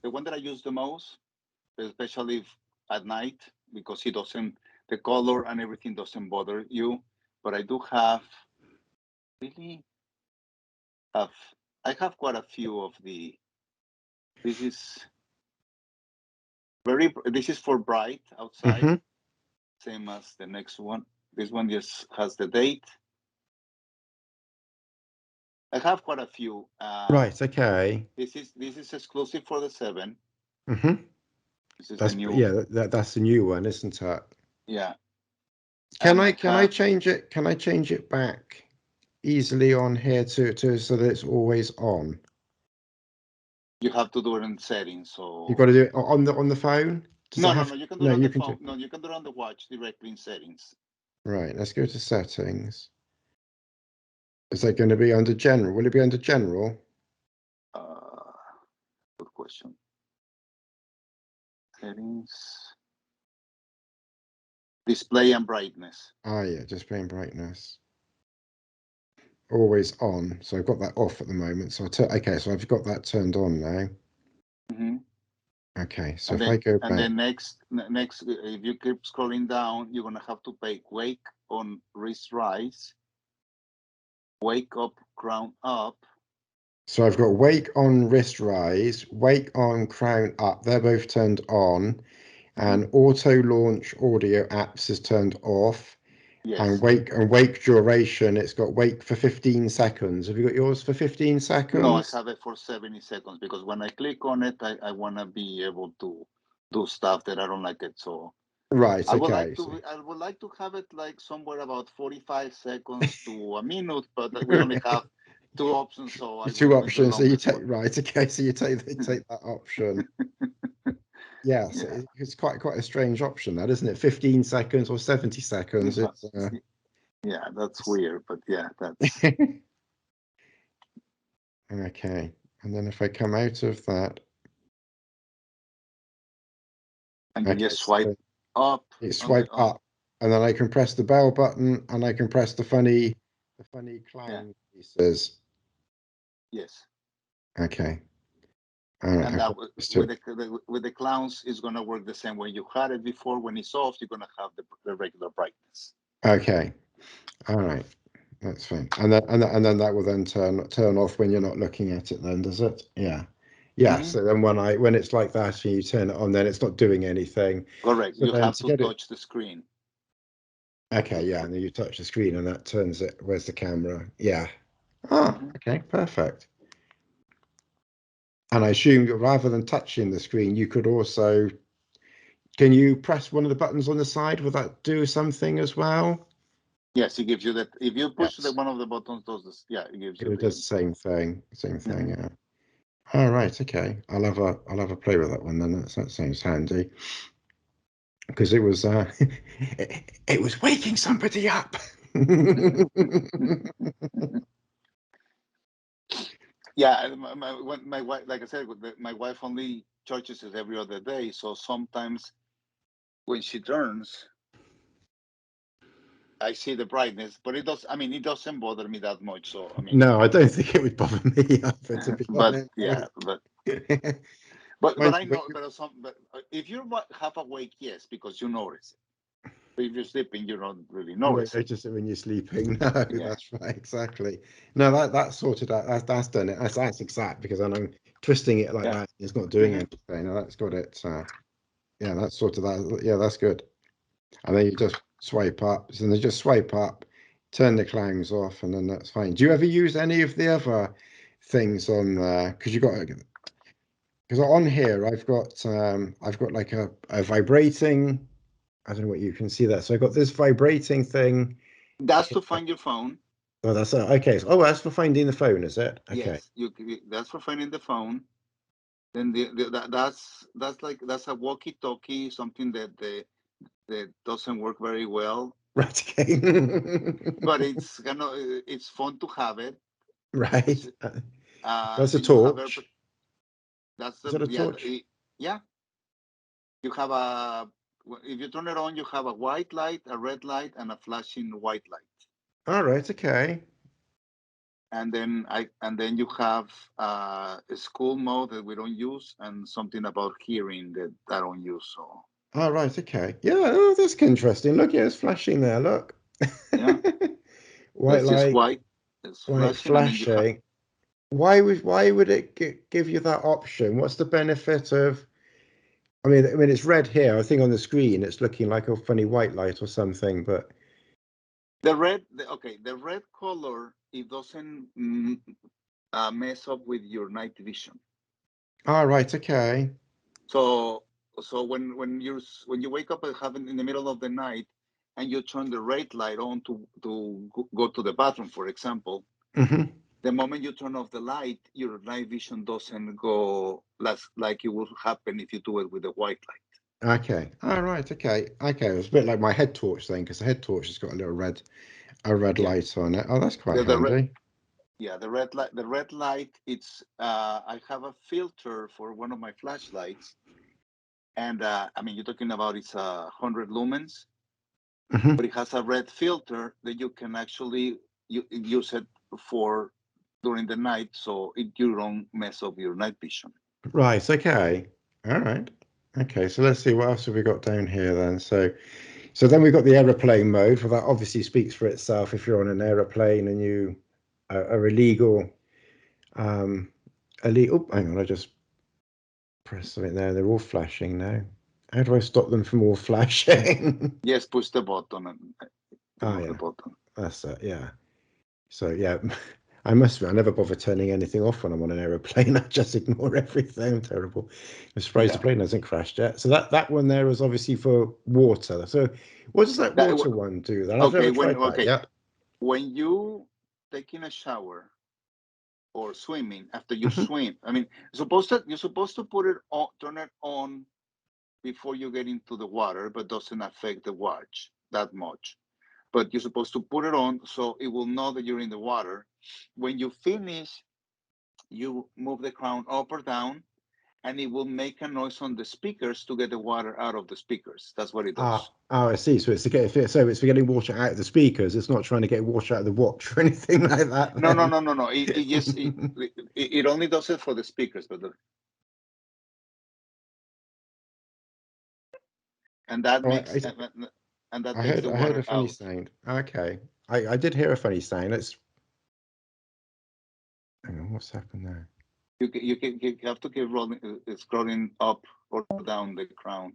B: the one that I use the most, especially at night, because it doesn't, the color and everything doesn't bother you. But I do really have I have quite a few of the. This is This is for bright outside,
A: Mm-hmm.
B: same as the next one. This one just has the date. I have quite a few.
A: Right. Okay.
B: This is exclusive for the 7.
A: Mm-hmm.
B: This is the
A: That's
B: new.
A: yeah. That's the new one, isn't it?
B: Yeah,
A: Can
B: and
A: I
B: I
A: can I
B: have.
A: change it? Can I change it back easily on here to so that it's always on?
B: You have to do it in settings.
A: You've
B: So
A: got to do it on the phone. Does it
B: no, no,
A: have?
B: no. You can do
A: No,
B: it on
A: you
B: the
A: can do.
B: phone. No, you can do it on the watch directly in settings.
A: Right. Let's go to settings. Is that going to be under general? Will it be under general?
B: Uh, Good question. Settings, display and brightness.
A: Ah, yeah. Display and brightness. Always on. So I've got that off at the moment. So okay. So I've got that turned on now.
B: Mm-hmm.
A: Okay. So
B: And
A: if I go
B: then
A: back.
B: next, if you keep scrolling down, you're gonna have to pay wake on wrist rise, wake up, crown up.
A: So I've got wake on wrist rise, wake on crown up. They're both turned on.
B: Mm-hmm.
A: And auto launch audio apps is turned off,
B: Yes.
A: And wake duration, it's got wake for 15 seconds. Have you got yours for 15
B: No, I
A: seconds?
B: have it for 70 seconds because when I click on it, I want to be able to do stuff that I don't like it. So
A: Right, okay.
B: I would like to have it like somewhere about 45 seconds to a minute, but we only have two options, so I will
A: Two
B: go with the
A: options. So you
B: longest
A: take
B: one.
A: right, okay. So you take that option. Yes,
B: Yeah.
A: it's quite a strange option, that isn't it? 15 seconds or 70 seconds.
B: Uh, Yeah, that's
A: It's
B: weird, but yeah, that's
A: okay. And then if I come out of that,
B: and you
A: okay,
B: just swipe
A: so
B: up
A: you
B: on the
A: swipe up, and then I can press the bell button, and I can press the funny
B: yeah,
A: clown pieces.
B: yes.
A: Okay. All right.
B: And
A: I've
B: that
A: got this
B: with
A: to,
B: with the clowns is gonna work the same way you had it before. When it's off, you're gonna have the regular brightness.
A: okay. All right. That's fine. And then that will then turn off when you're not looking at it then, does it? Yeah. Yeah.
B: Hmm.
A: So then when it's like that and you turn it on, then it's not doing anything.
B: Correct.
A: So
B: You
A: then
B: have
A: to
B: to
A: get it,
B: touch the screen.
A: okay, yeah, and then you touch the screen and that turns it. Where's the camera? Yeah. Ah,
B: Hmm.
A: okay, perfect. And I assume that rather than touching the screen, you could also, can you press one of the buttons on the side? Will that do something as well?
B: Yes, it gives you that. If you push
A: Yes.
B: one of the buttons, does this? Yeah, it gives you
A: It does
B: the.
A: the same thing. Same thing,
B: Hmm.
A: yeah. All right, okay. I'll have a play with that one then. That sounds handy. Because it was it was waking somebody up.
B: Yeah, my wife, like I said, my wife only charges it every other day. So sometimes when she turns, I see the brightness, but it does. I mean, it doesn't bother me that much. So I mean,
A: No, I don't think it would bother me either, to be
B: but
A: honest.
B: yeah, but
A: Mind
B: I
A: you, when
B: know, but if you half awake, yes, because you notice it. But if you're sleeping, you don't really
A: you won't
B: notice it.
A: notice it when you're sleeping. No,
B: Yeah.
A: that's right, exactly. No, that's sorted out. That's done it. That's exact because then I'm twisting it like
B: Yeah.
A: that. It's not doing
B: Hmm.
A: anything. No, that's got it. Yeah, that's sorted that. Yeah, that's good. And then you just swipe up. So they just swipe up, turn the clowns off, and then that's fine. Do you ever use any of the other things on there? Because on here I've got like a vibrating. I don't know what you can see that. So I've got this vibrating thing.
B: That's to find your phone.
A: Oh, that's okay. So, oh, that's for finding the phone, is it? Okay.
B: Yes, that's for finding the phone. Then that's like that's a walkie-talkie, something that doesn't work very well,
A: Right. Okay.
B: but it's kind of it's fun to have it
A: Right.
B: because
A: That's a
B: then you have
A: torch.
B: that's
A: Is
B: the
A: that a
B: yeah
A: torch?
B: yeah you have a if you turn it on you have a white light, a red light, and a flashing white light,
A: All right. Okay.
B: and then you have a school mode that we don't use and something about hearing that I don't use. So
A: All right. Okay. Yeah. Oh, that's interesting. Look, yeah, it's flashing there. Look.
B: yeah,
A: White
B: that's just
A: light,
B: white. It's
A: white
B: flashing, and then you have
A: flashing. Why would it give you that option? What's the benefit of? I mean, it's red here. I think on the screen it's looking like a funny white light or something. But
B: the red. The red color it doesn't mess up with your night vision.
A: all right. Okay.
B: So when you wake up and have in the middle of the night and you turn the red light on to go to the bathroom, for example,
A: Hmm.
B: the moment you turn off the light, your night vision doesn't go like it would happen if you do it with a white light.
A: Okay. All right. Okay. Okay. It's a bit like my head torch thing because the head torch has got a red
B: Yeah,
A: light on it. Oh, that's quite
B: the red.
A: handy.
B: Yeah, the red light. It's I have a filter for one of my flashlights, and I mean you're talking about it's 100 lumens,
A: Hmm.
B: but it has a red filter that you can actually use it for during the night, so you don't mess up your night vision.
A: Right. Okay. All right. Okay. So let's see what else have we got down here then. So then we've got the aeroplane mode. For that obviously speaks for itself. If you're on an aeroplane and you are illegal, illegal. Oh, hang on, I just pressed something there. They're all flashing now. How do I stop them from all flashing?
B: Yes, push the button. And, to move the button.
A: That's it. Yeah. So yeah, I must admit, I never bother turning anything off when I'm on an aeroplane. I just ignore everything. I'm terrible. I'm surprised the plane hasn't crashed yet. So that one there is obviously for water. So what does that water one do then? I've never tried that yet.
B: When you taking a shower or swimming, after you swim, I mean, you're supposed to put it on, turn it on before you get into the water, but doesn't affect the watch that much. But you're supposed to put it on so it will know that you're in the water. When you finish, you move the crown up or down, and it will make a noise on the speakers to get the water out of the speakers. That's what it does.
A: I see. So it's to get it's for getting water out of the speakers. It's not trying to get water out of the watch or anything like that.
B: No. It only does it for the speakers, but and that makes and that takes the water out.
A: I heard a funny sound. Okay, I did hear a funny sound. Hang on, what's happened there?
B: You have to keep rolling, scrolling up or down the crown.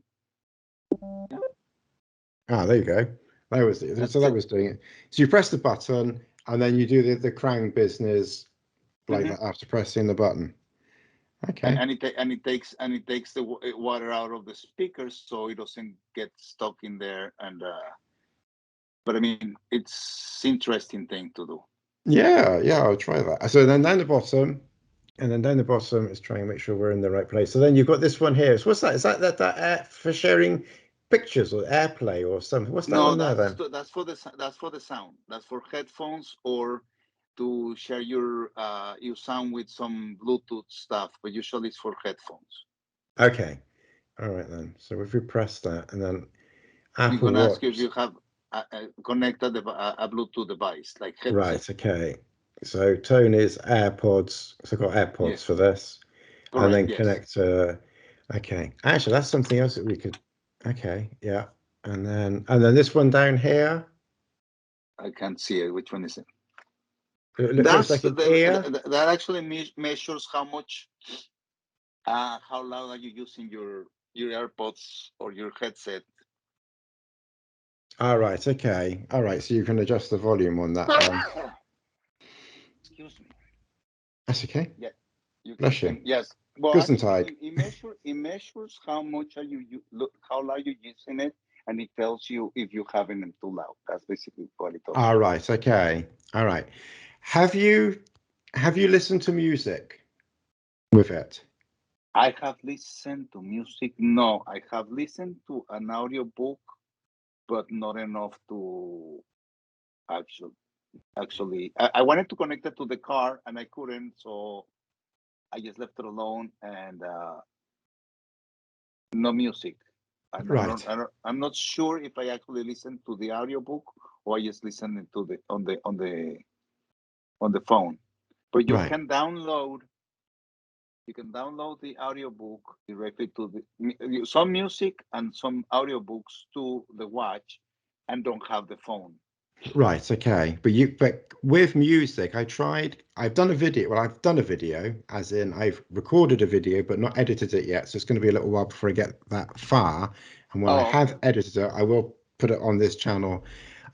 A: Yeah. There you go. That was it. So that was doing it. So you press the button and then you do the crown business like that after pressing the button. Okay.
B: And it takes the water out of the speakers so it doesn't get stuck in there. And but I mean, it's interesting thing to do.
A: Yeah, I'll try that. So then down the bottom, and then down the bottom is trying to make sure we're in the right place. So then you've got this one here. So what's that? Is that for sharing pictures or AirPlay or something? What's that one there then?
B: That's for the sound. That's for headphones or to share your sound with some Bluetooth stuff, but usually it's for headphones.
A: Okay. All right then. So if we press that and then Apple
B: Watch. Going to ask you if you have connected a Bluetooth device like headset.
A: Right. Okay. So tone is AirPods. So I've got AirPods for this. Correct, and then connect to. Okay. Actually, that's something else that we could. Okay. Yeah. And then this one down here.
B: I can't see it. Which one is it?
A: It looks like an ear.
B: That actually measures how much, how loud are you using your AirPods or your headset.
A: All right. Okay. All right. So you can adjust the volume on that one.
B: Excuse me.
A: That's okay.
B: Yeah.
A: Bless you.
B: Yes. Well, it measures how much how loud you're using it, and it tells you if you're having them too loud. That's basically what it does.
A: All right. Okay. All right. Have you listened to music with it?
B: I have listened to music. No, I have listened to an audiobook, but not enough to actually. I wanted to connect it to the car, and I couldn't, so I just left it alone, and no music. I'm not sure if I actually listened to the audiobook or I just listened to the on the phone. But you can download the audiobook directly to some music and some audiobooks to the watch, and don't have the phone.
A: Right. Okay. But with music, I've done a video. Well, I've done a video, as in I've recorded a video, but not edited it yet. So it's going to be a little while before I get that far. And when I have edited it, I will put it on this channel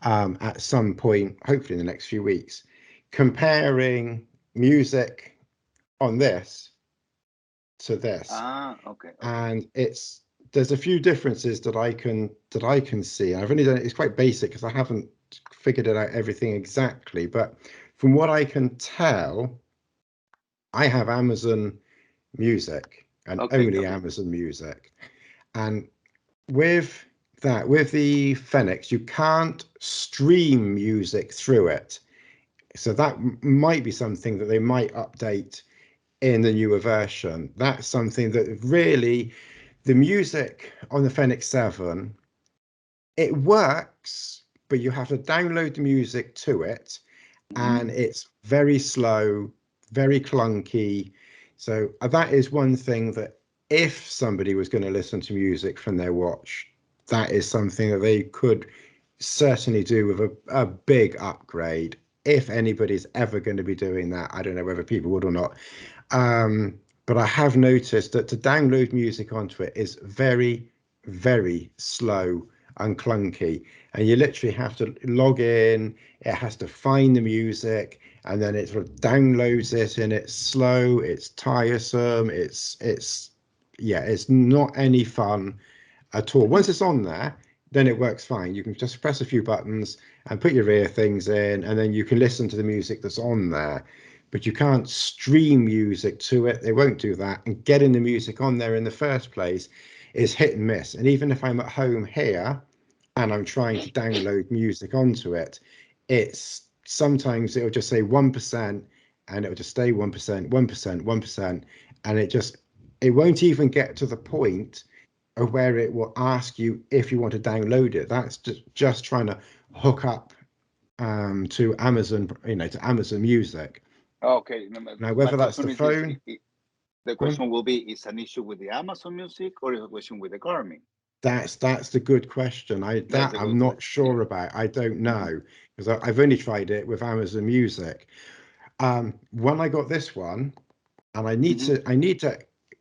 A: at some point, hopefully in the next few weeks, comparing music on this to this.
B: Okay.
A: And there's a few differences that I can see. I've only done it's quite basic because I haven't figured it out everything exactly, but from what I can tell, I have Amazon Music and only Amazon Music. And with the Fenix, you can't stream music through it. So that might be something that they might update in the newer version. That's something that really, the music on the Fenix 7, it works, but you have to download the music to it, and it's very slow, very clunky. So that is one thing that if somebody was going to listen to music from their watch, that is something that they could certainly do with a big upgrade. If anybody's ever going to be doing that, I don't know whether people would or not. But I have noticed that to download music onto it is very, very slow. and clunky. And you literally have to log in, it has to find the music, and then it sort of downloads it, and it's slow, it's tiresome, yeah, it's not any fun at all. Once it's on there, then it works fine. You can just press a few buttons and put your ear things in, and then you can listen to the music that's on there. But you can't stream music to it. They won't do that. And getting the music on there in the first place is hit and miss. And even if I'm at home here and I'm trying to download music onto it, it's sometimes it'll just say 1% and it'll just stay 1%, 1%, 1%. And it won't even get to the point of where it will ask you if you want to download it. That's just trying to hook up to Amazon, to Amazon Music.
B: Okay.
A: Now,
B: My
A: whether that's the
B: question is this:
A: phone,
B: the
A: go on.
B: question will be: is an issue with the Amazon Music or is a question with the Garmin?
A: That's the good question.
B: That's
A: That
B: a
A: I'm
B: good
A: not
B: question.
A: sure
B: Yeah.
A: about. I don't know because I've only tried it with Amazon Music. When I got this one, and I need to.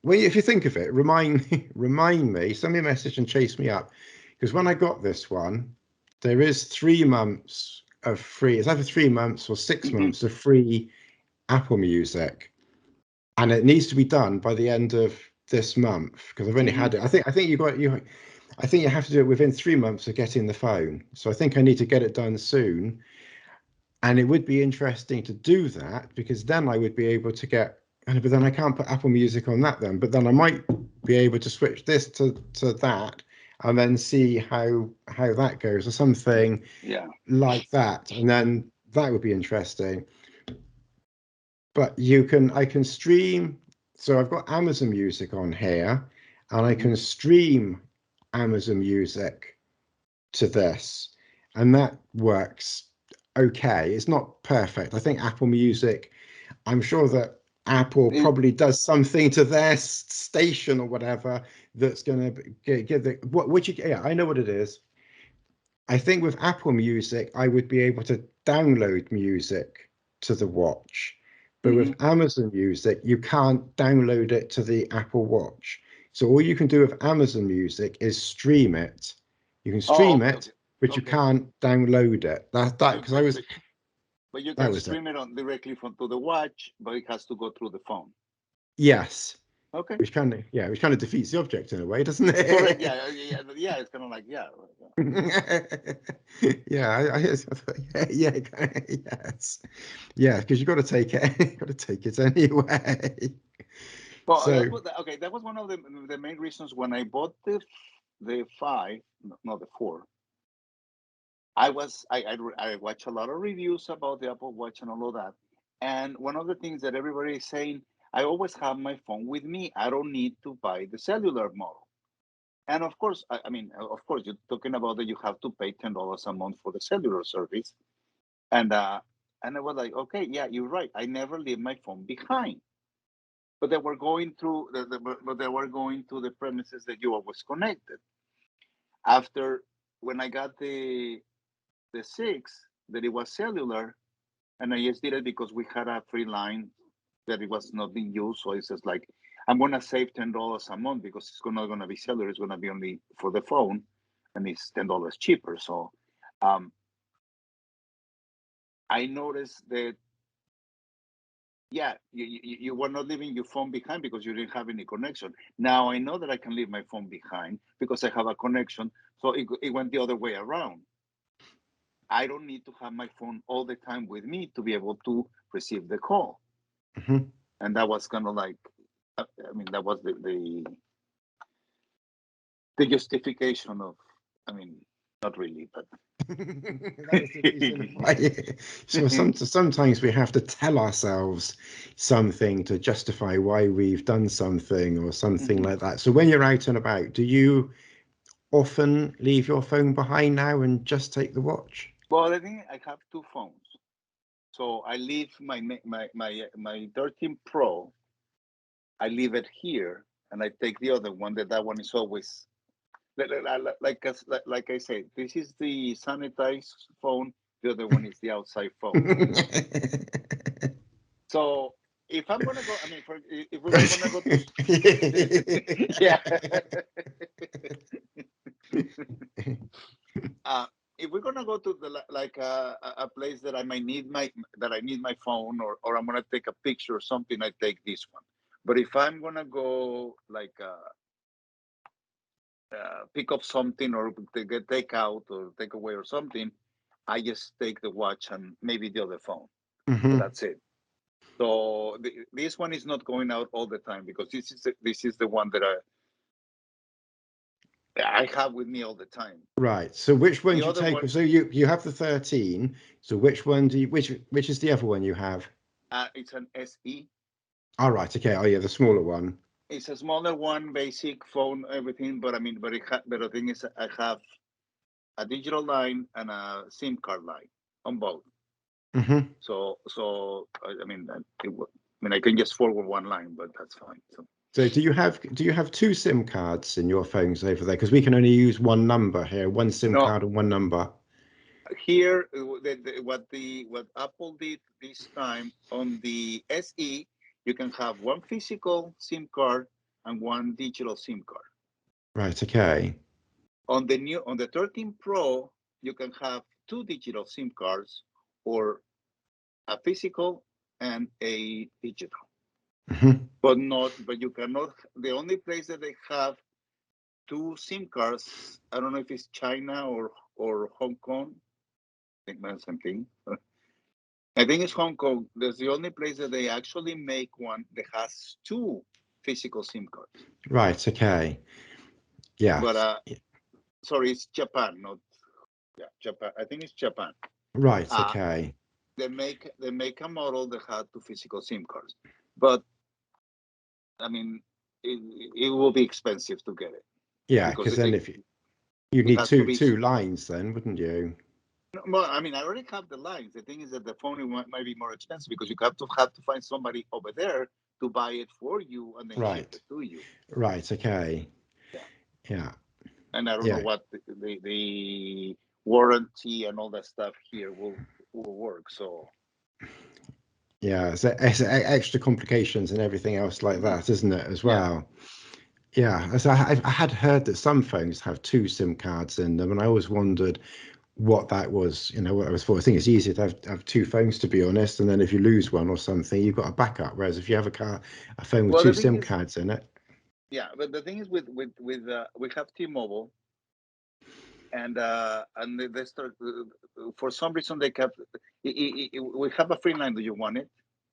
A: Well, if you think of it, remind me, send me a message and chase me up, because when I got this one, there is 3 months of free. It's either 3 months or 6 months of free Apple Music, and it needs to be done by the end of this month because I've only had it. I think I think you have to do it within 3 months of getting the phone. So I think I need to get it done soon. And it would be interesting to do that because then I would be able to but then I can't put Apple Music on that then. But then I might be able to switch this to that and then see how that goes or something like that. And then that would be interesting. But I can stream. So I've got Amazon Music on here and I can stream Amazon Music to this, and that works okay. It's not perfect. I think Apple Music, I'm sure that Apple probably does something to their station or whatever that's going to give yeah, I know what it is. I think with Apple Music, I would be able to download music to the watch. But with Amazon Music, you can't download it to the Apple Watch. So all you can do with Amazon Music is stream it. You can stream it, but you can't download it. That because
B: But you
A: that
B: can
A: was it.
B: stream it on directly to the watch, but it has to go through the phone.
A: Yes.
B: Okay.
A: Which kind of defeats the object in a way, doesn't it?
B: Correct. Yeah. It's kind of like
A: Yes, yeah, because you've got to take it, got to take it anyway.
B: Well,
A: So
B: that was one of the main reasons when I bought the 5, not the 4. I watch a lot of reviews about the Apple Watch and all of that, and one of the things that everybody is saying, I always have my phone with me. I don't need to buy the cellular model. And of course, I mean, of course, you're talking about that you have to pay $10 a month for the cellular service, and I was like, okay, yeah, you're right. I never leave my phone behind. But they were going through but they were going to the premises that you always connected. After when I got the 6, that it was cellular, and I just did it because we had a free line that it was not being used. So it's just like I'm gonna save $10 a month because it's not gonna be cellular. It's gonna be only for the phone, and it's $10 cheaper. So I noticed that you were not leaving your phone behind because you didn't have any connection. Now I know that I can leave my phone behind because I have a connection. So it went the other way around. I don't need to have my phone all the time with me to be able to receive the call. And that was kind of like, I mean, that was the justification of, I mean, not really, but
A: that was the reason why. So sometimes we have to tell ourselves something to justify why we've done something or something like that. So when you're out and about, do you often leave your phone behind now and just take the watch?
B: Well, I think I have 2 phones. So I leave my 13 Pro, I leave it here, and I take the other one. That one is always like I said. This is the sanitized phone. The other one is the outside phone. So if I'm gonna go, I mean, if we were gonna go to, yeah. go to the like a place that I might need my phone, or I'm gonna take a picture or something, I take this one. But if I'm gonna go like pick up something or take out or take away or something, I just take the watch and maybe the other phone. But that's it. So this one is not going out all the time because this is the one that I have with me all the time.
A: Right. So which one
B: The
A: do you
B: other
A: take?
B: one,
A: So you have the 13. So which one do you which is the other one you have?
B: it's an SE.
A: All right. Okay. Oh yeah, the smaller one.
B: It's a smaller one, basic phone, everything. But I mean, but the thing is, I have a digital line and a SIM card line on both.
A: Mm-hmm.
B: So I mean, I can just forward one line, but that's fine.
A: So do you have two SIM cards in your phones over there? Because we can only use one number here, one SIM
B: no,
A: card and one number.
B: here what Apple did this time on the SE, you can have one physical SIM card and one digital SIM card.
A: Right. Okay.
B: On the 13 Pro, you can have two digital SIM cards or a physical and a digital.
A: Mm-hmm.
B: But you cannot. The only place that they have two SIM cards, I don't know if it's China or Hong Kong. I think that's something. I think it's Hong Kong. That's the only place that they actually make one that has two physical SIM cards.
A: Right. Okay. Yeah.
B: But sorry, it's Japan, not Japan. I think it's Japan.
A: Right.
B: Uh,
A: Okay.
B: they make a model that had two physical SIM cards, but I mean, it will be expensive to get it
A: Yeah.
B: because
A: Because then if you
B: it
A: need
B: has to be.
A: two lines, then wouldn't you?
B: Well, I mean, I already have the lines. The thing is that the phone might be more expensive because you have to find somebody over there to buy it for you and then ship
A: Right.
B: it to you.
A: Right. Okay.
B: Yeah,
A: Yeah.
B: and I don't know
A: Yeah.
B: what the warranty and all that stuff here will work. So
A: Yeah. It's extra complications and everything else like that, isn't it, as
B: yeah.
A: well? Yeah. So I had heard that some phones have two SIM cards in them, and I always wondered what that was, what it was for. I think it's easier to have two phones, to be honest, and then if you lose one or something, you've got a backup. Whereas if you have a phone with
B: Well,
A: two
B: the thing
A: SIM
B: is,
A: cards in it.
B: yeah, but the thing is with we have T-Mobile, and they start for some reason they kept. We have a free line. Do you want it?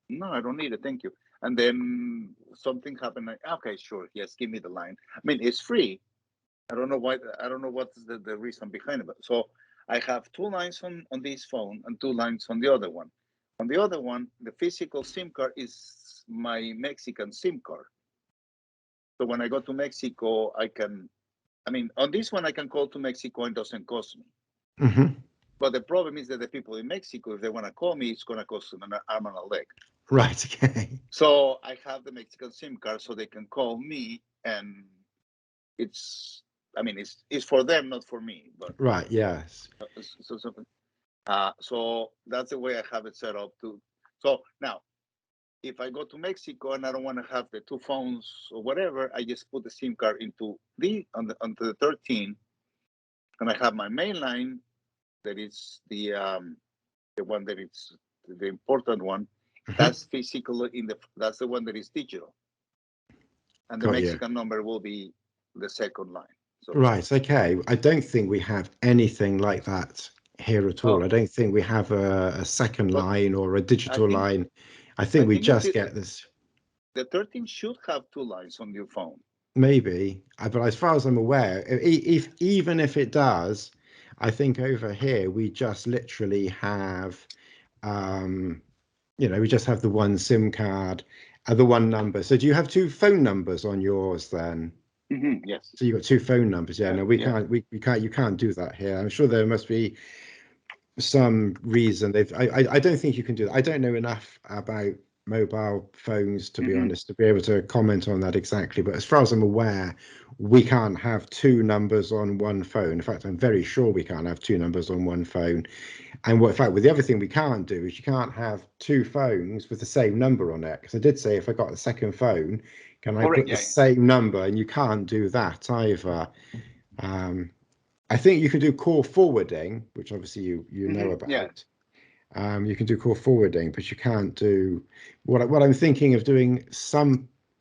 B: No, I don't need it. Thank you. And then something happened. Like, okay, sure. Yes, give me the line. I mean, it's free. I don't know why. I don't know what's the reason behind it. So I have two lines on this phone and two lines on the other one. On the other one, the physical SIM card is my Mexican SIM card. So when I go to Mexico, I mean, on this one, I can call to Mexico and it doesn't cost me.
A: Mm-hmm.
B: But the problem is that the people in Mexico, if they want to call me, it's going to cost them an arm and a leg.
A: Right. Okay.
B: So I have the Mexican SIM card so they can call me, and I mean, it's for them, not for me. But
A: Right. Yes.
B: so that's the way I have it set up too. So now, if I go to Mexico and I don't want to have the two phones or whatever, I just put the SIM card into onto the 13, and I have my main line that is the one that is the important one.
A: Mm-hmm.
B: That's physical that's the one that is digital, and the
A: Got you.
B: Mexican number will be the second line, so to speak.
A: Right. Okay. I don't think we have anything like that here at all. I
B: Okay,
A: don't think we have a second
B: but
A: line or a
B: I
A: digital
B: think
A: line. I
B: I
A: think we
B: think that
A: just get this.
B: the 13 should have two lines on your phone.
A: Maybe, but as far as I'm aware, if even if it does, I think over here we just literally have, um, we just have the one SIM card and the one number. So do you have two phone numbers on yours then?
B: Yes.
A: So you've got two phone numbers. Yeah,
B: Yeah.
A: no, we
B: Yeah.
A: can't. We can't. You can't do that here. I'm sure there must be some reason they've. I don't think you can do that. I don't know enough about mobile phones, to be
B: hmm
A: honest, to be able to comment on that exactly. But as far as I'm aware, we can't have two numbers on one phone. In fact, I'm very sure we can't have two numbers on one phone. And in fact, with the other thing we can't do is you can't have two phones with the same number on it. Because I did say if I got a second phone, can I
B: Correct.
A: put the
B: Yeah.
A: same number? And you can't do that either. Um, I think you can do call forwarding, which obviously you know
B: Yeah.
A: about. You can do call forwarding, but you can't do what I'm thinking of doing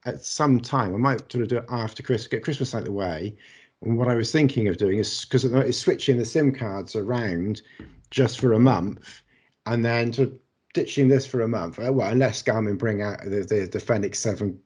A: at some time. I might sort of do it after Christmas, get Christmas out of the way. And what I was thinking of doing is switching the SIM cards around just for a month, and then sort of ditching this for a month. Well, unless Garmin bring out the Fenix 7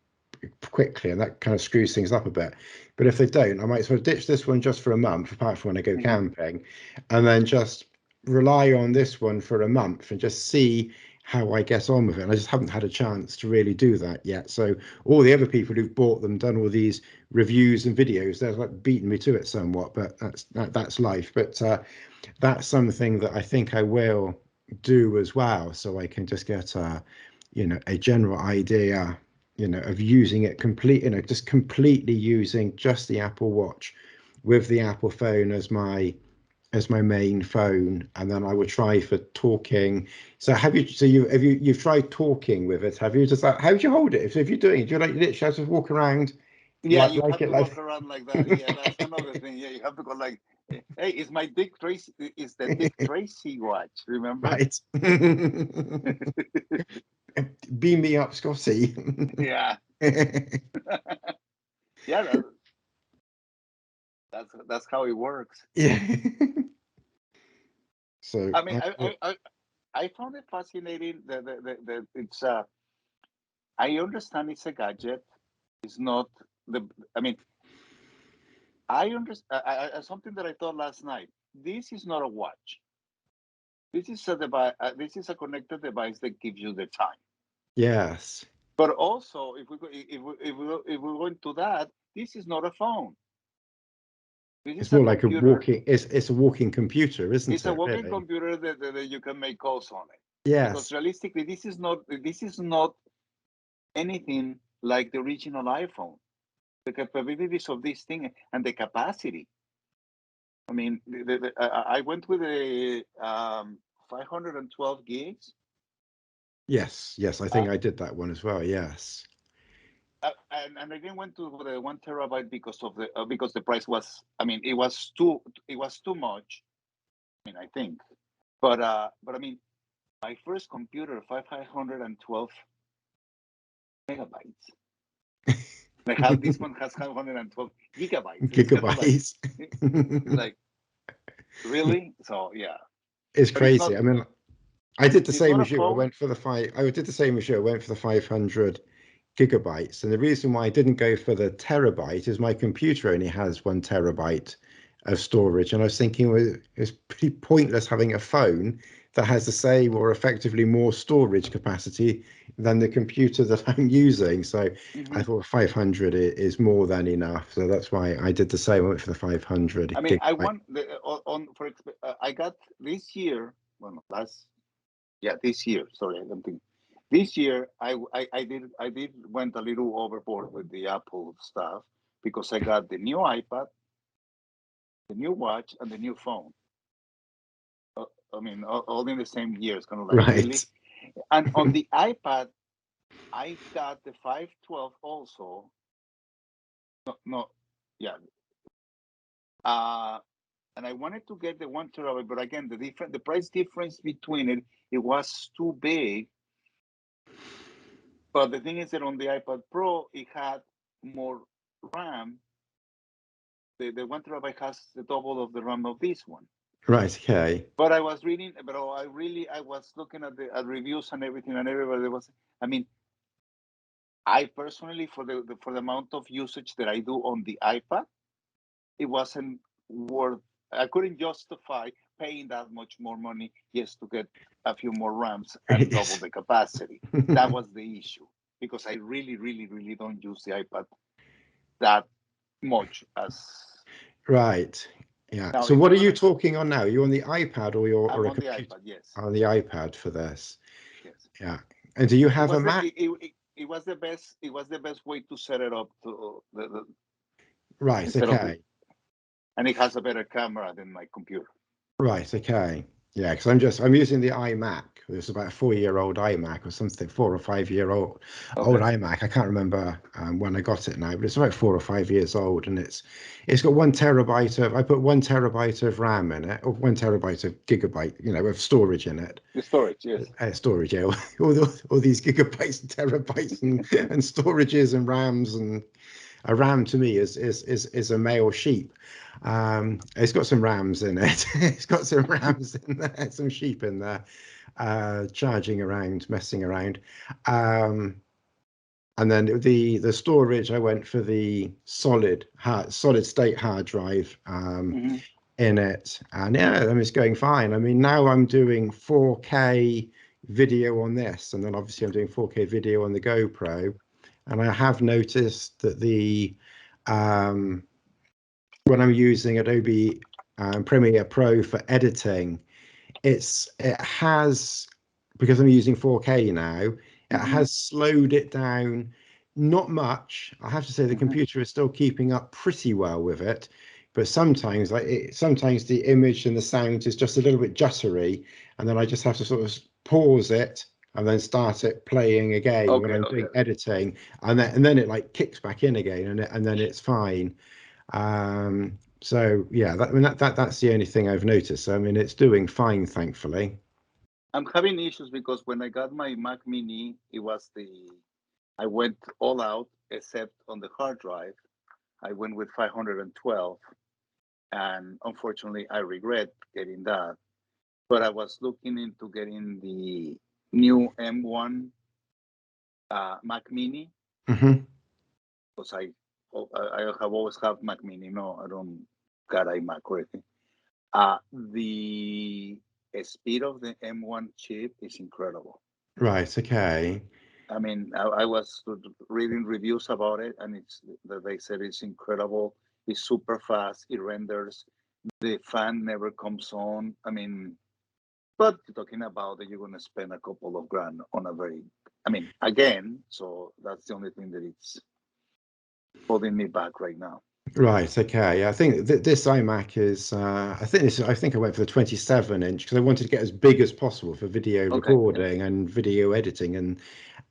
A: quickly, and that kind of screws things up a bit. But if they don't, I might sort of ditch this one just for a month, apart from when I go camping, and then just rely on this one for a month and just see how I get on with it. And I just haven't had a chance to really do that yet. So all the other people who've bought them, done all these reviews and videos, they're like beating me to it somewhat, but that's life. But that's something that I think I will do as well, so I can just get a general idea, of using it just completely using just the Apple Watch with the Apple phone as my main phone, and then I would try for talking. So you've tried talking with it, have you? Does that, how do you hold it? If you're doing it, do you like literally have to walk around
B: Yeah, you
A: like
B: have
A: it
B: to
A: like
B: walk around like that. Yeah, that's another thing. Yeah, you have to go like, hey, is my Dick Tracy? Is the Dick Tracy watch? Remember?
A: right? Beam me up, Scotty.
B: Yeah, yeah. That's how it works.
A: Yeah. So
B: I mean, I found it fascinating that it's I understand it's a gadget. It's not the. I mean, I understand something that I thought last night. This is not a watch. This is a device. This is a connected device that gives you the time.
A: yes,
B: But also, if we go into that, this is not a phone. This is
A: it's
B: a
A: more like
B: computer.
A: it's a walking computer, isn't
B: It's a
A: it,
B: working
A: really?
B: computer that you can make calls on it. Because
A: Yes,
B: realistically, this is not anything like the original iPhone. The capabilities of this thing and the capacity. I mean, I went with a 512 gigs.
A: yes, I
B: Uh,
A: think I did that one as well. Yes,
B: and I didn't went to the 1 terabyte because the price was. I mean, it was too much. I mean, I think, but I mean, my first computer 512 megabytes. This one has 512 gigabytes. It's kind of
A: gigabytes.
B: like really. So yeah,
A: It's
B: but it's not.
A: crazy. I mean, I did the
B: It's
A: same
B: not a
A: as you. I
B: phone.
A: went for the five. I did the same as you. I went for the 500 gigabytes, and the reason why I didn't go for the terabyte is my computer only has 1 terabyte of storage, and I was thinking, well, it's pretty pointless having a phone that has the same or effectively more storage capacity than the computer that I'm using. So I
B: Mhm.
A: thought 500 is more than enough. So that's why I did the same. I went for the 500
B: I mean, I
A: gigabyte.
B: want I got this year. Well, last yeah, this year. Sorry, I don't think this year. I did went a little overboard with the Apple stuff because I got the new iPad, the new watch, and the new phone. Uh, I mean, all in the same year. It's kind of like
A: Right.
B: really. And on the iPad, I got the 512 also. No, no, yeah. Uh, and I wanted to get the 1 terabyte, but again, the price difference between it was too big. But the thing is that on the iPad Pro, it had more RAM. The 1 terabyte has the double of the RAM of this one.
A: Right. Okay.
B: But I was reading, but I was looking at the reviews and everything, and everybody was. I mean, I personally, for the amount of usage that I do on the iPad, it wasn't worth. I couldn't justify paying that much more money just to get a few more RAMs and double
A: Yes.
B: the capacity. That was the issue because I really, really, really don't use the iPad that much as
A: Right. Yeah.
B: now.
A: So
B: If
A: what
B: you're
A: are you
B: gonna,
A: talking on now? Are you on the iPad or
B: I'm
A: a
B: on the
A: computer?
B: iPad. Yes,
A: On the iPad for this.
B: yes.
A: Yeah. And do you
B: It
A: have a
B: was the
A: Mac?
B: it was the best. It was the best way to set it up to the
A: Right.
B: instead of
A: Okay.
B: and it has a better camera than my computer.
A: Right. Okay. Yeah, because I'm using the iMac. It's about a 4-year-old iMac or something, 4 or 5 year old
B: Okay.
A: iMac. I can't remember when I got it now, but it's about 4 or 5 years old, and it's got 1 terabyte of. I put 1 terabyte of RAM in it, or 1 terabyte of gigabyte, of storage in it.
B: The storage, yes.
A: Storage, yeah, all these gigabytes and terabytes and storages and RAMs, and a ram to me is a male sheep. It's got some rams in it. It's got some rams in there, some sheep in there, charging around, messing around. And then the storage, I went for the solid state hard drive in it, and yeah, I mean, it's going fine. I mean, now I'm doing 4K video on this, and then obviously I'm doing 4K video on the GoPro, and I have noticed that when I'm using Adobe Premiere Pro for editing, it has, because I'm using 4K now, it has slowed it down. Not much. I have to say the computer is still keeping up pretty well with it, but sometimes sometimes the image and the sound is just a little bit jittery, and then I just have to sort of pause it and then start it playing again when I'm doing editing, and then it like kicks back in again, and then it's fine. So yeah, that's the only thing I've noticed. I mean, it's doing fine, thankfully.
B: I'm having issues because when I got my Mac Mini, I went all out except on the hard drive. I went with 512, and unfortunately, I regret getting that. But I was looking into getting the new M1 Mac Mini because I have always have Mac Mini. No, I don't got iMac or anything. The speed of the M1 chip is incredible.
A: Right. Okay.
B: I mean, I was reading reviews about it, and they said it's incredible. It's super fast. It renders. The fan never comes on. I mean, but talking about that, you're going to spend a couple of grand on again. So that's the only thing that it's holding me back right now.
A: Right. Okay. I think this iMac is. I think I went for the 27-inch because I wanted to get as big as possible for video
B: Okay.
A: recording and video editing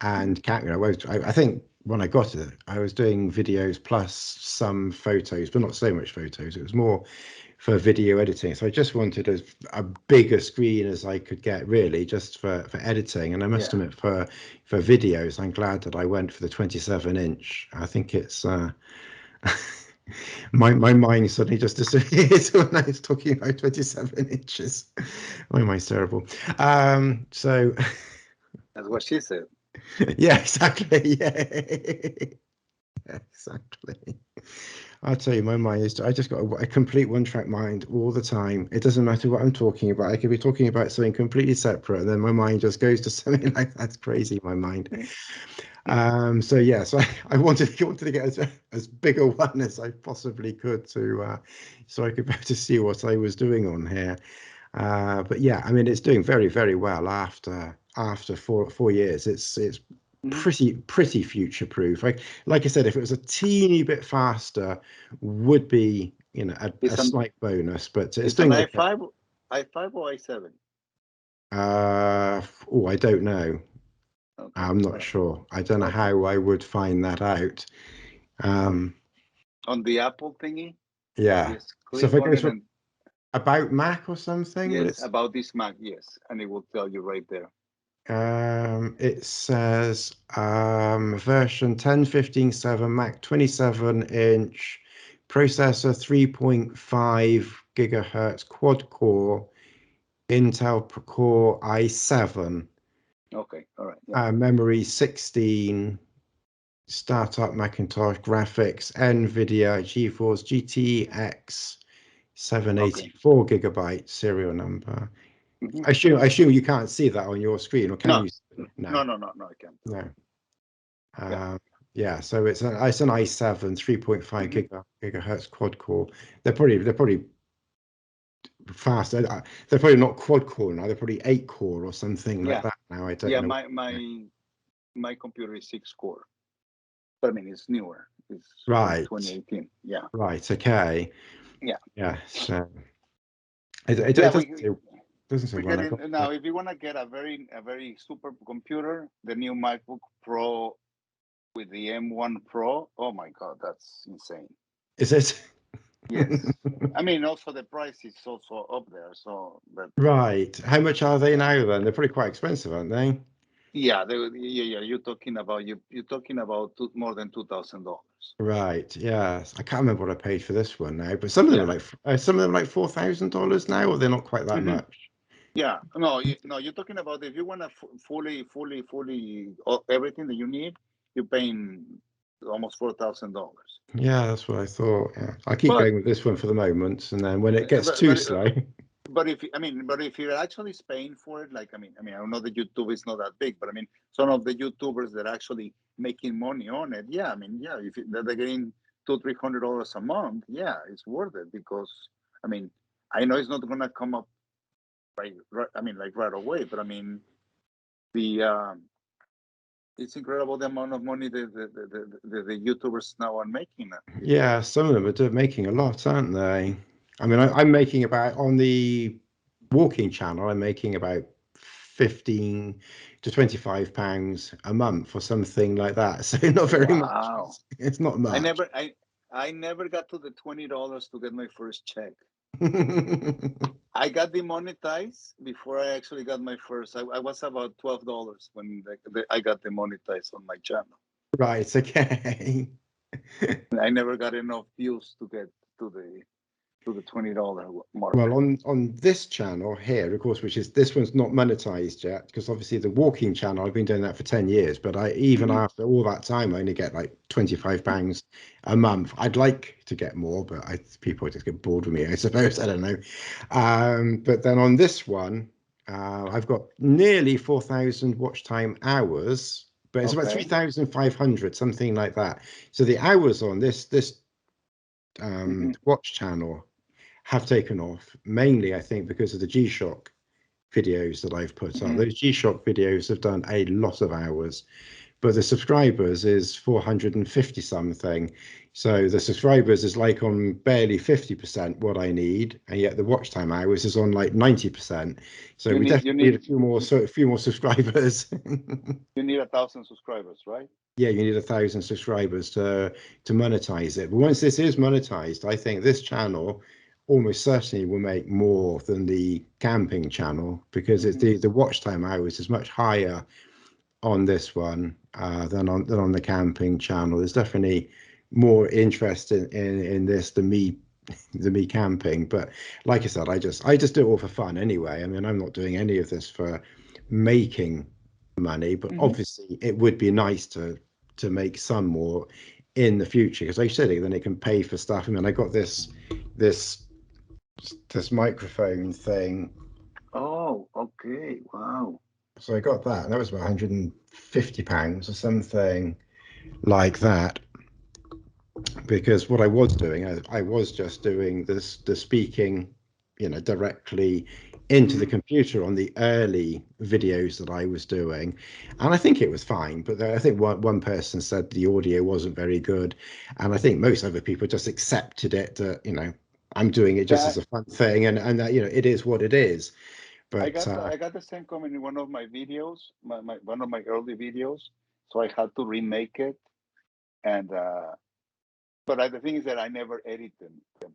A: and camera. I think when I got it, I was doing videos plus some photos, but not so much photos. It was more for video editing. So I just wanted a bigger screen as I could get, really, just for editing. And I must admit, for videos, I'm glad that I went for the 27-inch. I think it's. My mind suddenly just disappeared when I was talking about 27 inches. My mind's terrible. So
B: That's what she said.
A: yeah, exactly. Yeah, exactly. I'll tell you, my mind is. I just got a complete one-track mind all the time. It doesn't matter what I'm talking about. I could be talking about something completely separate, and then my mind just goes to something like that's crazy. My mind. So yeah, so I wanted to get as big a one as I possibly could so I could better see what I was doing on here. But yeah, I mean, it's doing very, very well after 4 years. It's pretty future proof. Like I said, if it was a teeny bit faster, would be a slight bonus, but it's
B: an
A: doing okay.
B: i5 or i7?
A: Oh, I don't know.
B: Okay.
A: I'm not sure. I don't know how I would find that out.
B: On the Apple thingy,
A: Yeah.
B: just
A: So if
B: click
A: I
B: on
A: go
B: it
A: to
B: and
A: about Mac or something, but
B: yes, about this Mac, yes, and it will tell you right there.
A: it says version 10.15.7 Mac 27-inch processor 3.5 gigahertz quad core Intel Core i7
B: Okay, all right. Yeah.
A: memory 16 startup Macintosh graphics NVIDIA GeForce GTX 784 gigabyte serial number. I assume you can't see that on your screen, or can you?
B: No, I can't.
A: No. Yeah, so it's an i7 3.5 gigahertz quad core. They're probably fast. They're probably not quad core now. They're probably 8 core or something like that now. I don't know.
B: My computer is 6 core, but I mean it's newer. It's
A: Right.
B: 2018. Yeah.
A: Right. Okay.
B: Yeah.
A: Yeah. So it doesn't say. Doesn't say
B: We're
A: when I
B: getting
A: got
B: now.
A: it.
B: If you want to get a very super computer, the new MacBook Pro with the M1 Pro, oh my God, that's insane.
A: Is it?
B: Yes, I mean also the price is also up there. So, but
A: Right. How much are they
B: yeah,
A: now then? They're pretty quite expensive, aren't they?
B: yeah, yeah. You're talking about you're talking about more than $2,000.
A: Right. Yes. I can't remember what I paid for this one now, but some of them are
B: Yeah.
A: like some of them are like $4,000 now, or they're not quite that
B: Hmm.
A: much.
B: Yeah. No, no. You're talking about if you want to fully everything that you need, you're paying almost $4,000.
A: Yeah, that's what I thought. Yeah. I keep
B: But
A: going with this one for the moment, and then when it
B: uh,
A: gets
B: but
A: too
B: but
A: slow,
B: if I mean, but if you're actually paying for it, like I know that YouTube is not that big, but I mean, some of the YouTubers that are actually making money on it, yeah, I mean, yeah, if they're getting $200-300 a month, yeah, it's worth it because I mean, I know it's not gonna come up like right away, but I mean, the it's incredible the amount of money the YouTubers now are making.
A: yeah, some of them are making a lot, aren't they? I mean, I'm making about on the walking channel, I'm making about 15 to 25 pounds a month or something like that. So not very much.
B: Wow.
A: It's not
B: I
A: much.
B: never I I never got to the $20 to get my first check. I got demonetized before I actually got my first. I was about $12 when I got demonetized on my channel.
A: Right, okay.
B: I never got enough views to get to the $20 mark.
A: Well, on this channel here, of course, which is this one's not monetized yet, because obviously the walking channel, I've been doing that for 10 years, but I even
B: Hmm.
A: after all that time, I only get like 25 pounds a month. I'd like to get more, but people just get bored with me, I suppose. I don't know. But then on this one, I've got nearly 4,000 watch time hours, but it's about
B: Okay.
A: 3,500, something like that. So the hours on this
B: Hmm.
A: watch channel have taken off, mainly I think because of the G-Shock videos that I've put up.
B: Hmm.
A: Those G-Shock videos have done a lot of hours, but the subscribers is 450 something. So the subscribers is like on barely 50% what I need, and yet the watch time hours is on like 90%. So
B: You
A: we
B: need you
A: definitely need
B: need
A: a few more subscribers.
B: you need 1,000 subscribers, right?
A: Yeah, you need 1,000 subscribers to monetize it. But once this is monetized, I think this channel almost certainly will make more than the camping channel because it's
B: Hmm.
A: the watch time hours is much higher on this one than on the camping channel. There's definitely more interest in this than me camping. But like I said, I just do it all for fun anyway. I mean, I'm not doing any of this for making money, but
B: Hmm.
A: obviously it would be nice to make some more in the future because like I said, then it can pay for stuff. I mean, I got this this microphone thing.
B: Oh, okay. Wow.
A: So I got that, and that was about £150 or something like that. Because what I was doing, I was just doing the speaking, directly into the
B: Hmm.
A: computer on the early videos that I was doing, and I think it was fine. But I think one person said the audio wasn't very good, and I think most other people just accepted it that I'm doing it just
B: Yeah,
A: as a fun thing, and that it is what it is.
B: I
A: But
B: got I got the same comment in one of my videos, my one of my early videos. So I had to remake it, and but the thing is that I never edited them.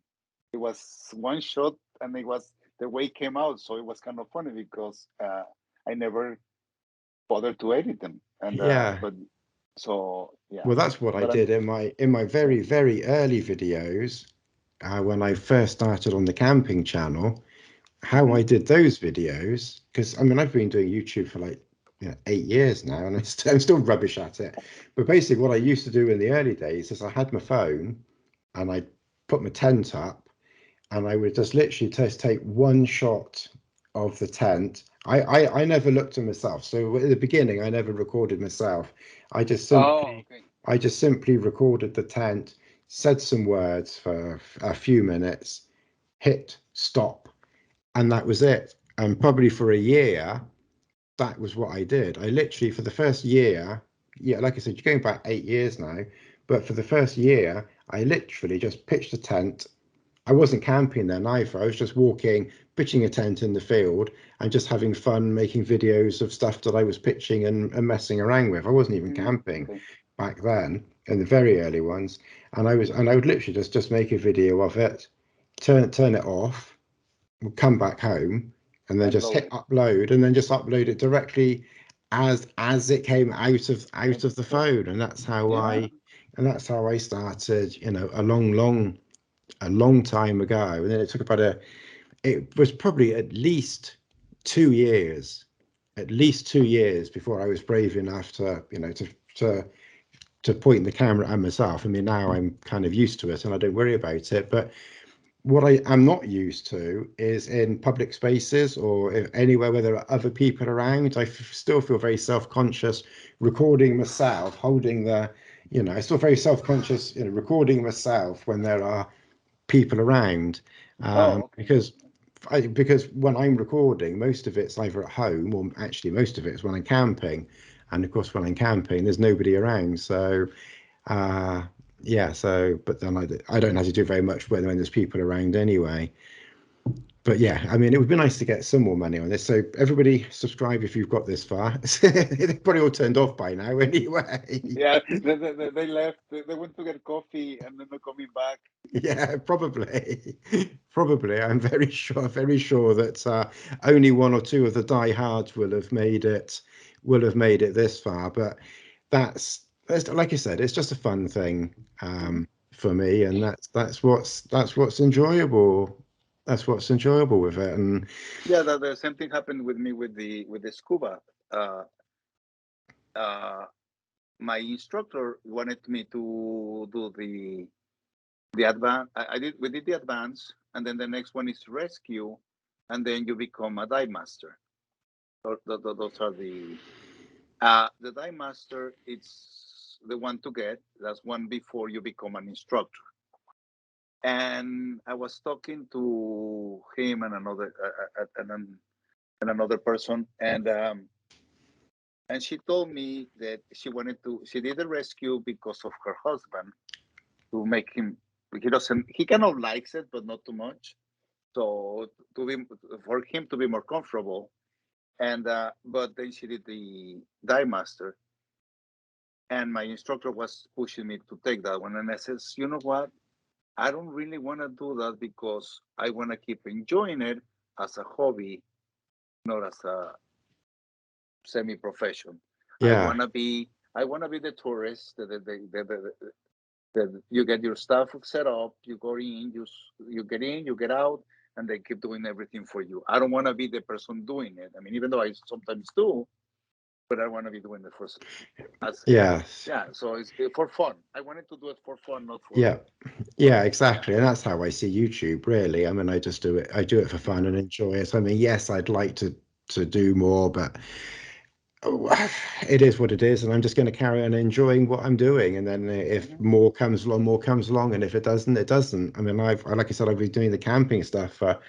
B: It was one shot, and it was the way it came out. So it was kind of funny because I never bothered to edit them, and
A: yeah.
B: but so yeah,
A: Well, that's what I
B: but
A: did in my very, very early videos when I first started on the camping channel. How
B: hmm
A: I did those videos, because I mean I've been doing YouTube for like 8 years now, and I'm still rubbish at it. But basically, what I used to do in the early days is I had my phone, and I put my tent up, and I would just literally just take one shot of the tent. I never looked at myself. So at the beginning, I never recorded myself. I just
B: oh,
A: simply
B: okay.
A: I just simply recorded the tent, said some words for a few minutes, hit stop, and that was it. And probably for a year, that was what I did. I literally for the first year, yeah, like I said, you're going back 8 years now, but for the first year, I literally just pitched a tent. I wasn't camping then either. I was just walking pitching a tent in the field and just having fun making videos of stuff that I was pitching and messing around with. I wasn't even camping
B: Okay.
A: back then in the very early ones, and I would literally just make a video of it, turn it off, come back home, and then
B: And
A: just
B: load
A: hit
B: it.
A: upload, and then just upload it directly as it came out of the phone. And that's how
B: Yeah.
A: I started, you know, a long time ago. And then it took about it was probably at least 2 years before I was brave enough to, you know, to point the camera at myself. I mean, now I'm kind of used to it and I don't worry about it. But what I am not used to is in public spaces or anywhere where there are other people around. Still feel very self-conscious recording myself, holding the, you know, I still very self-conscious, you know, recording myself when there are people around,
B: Oh, okay.
A: because because when I'm recording, most of it's either at home or actually most of it's when I'm camping, and of course when I'm camping, there's nobody around. So uh, yeah, so but then I don't have to do very much when there's people around anyway. But yeah, I mean, it would be nice to get some more money on this. So everybody, subscribe if you've got this far. They're probably all turned off by now anyway.
B: Yeah, they left. They went to get coffee and then they're coming back.
A: Yeah, probably. Probably. I'm very sure that only one or two of the diehards will have made it this far. But that's like I said, it's just a fun thing
B: Mhm.
A: for me, and that's what's enjoyable. That's what's enjoyable with it. And
B: Yeah, the same thing happened with me with the scuba. Uh, uh, my instructor wanted me to do the advance. We did the advance, and then the next one is rescue, and then you become a dive master. Those are the dive master. It's the one to get. That's one before you become an instructor. And I was talking to him and another person, and she told me that she did the rescue because of her husband, to make him, he kind of likes it but not too much, so to be for him to be more comfortable. And but then she did the dive master, and my instructor was pushing me to take that one, and I says, you know what, I don't really want to do that because I want to keep enjoying it as a hobby, not as a semi-profession. I
A: yeah,
B: want to be I want to be the tourist, you get your stuff set up, you go in, you get in, you get out, and they keep doing everything for you. I don't want to be the person doing it. I mean, even though I sometimes do, but I want to be doing it for as
A: yes,
B: yeah. So it's for fun. I wanted to do it for fun, not
A: yeah.
B: for
A: Yeah, exactly. And that's how I see YouTube, really. I mean, I just do it. I do it for fun and enjoy it. I mean, yes, I'd like to do more, but it is what it is, and I'm just going to carry on enjoying what I'm doing. And then if
B: Mhm.
A: more comes along, more comes along, and if it doesn't, it doesn't. I mean, like I said, I've been doing the camping stuff for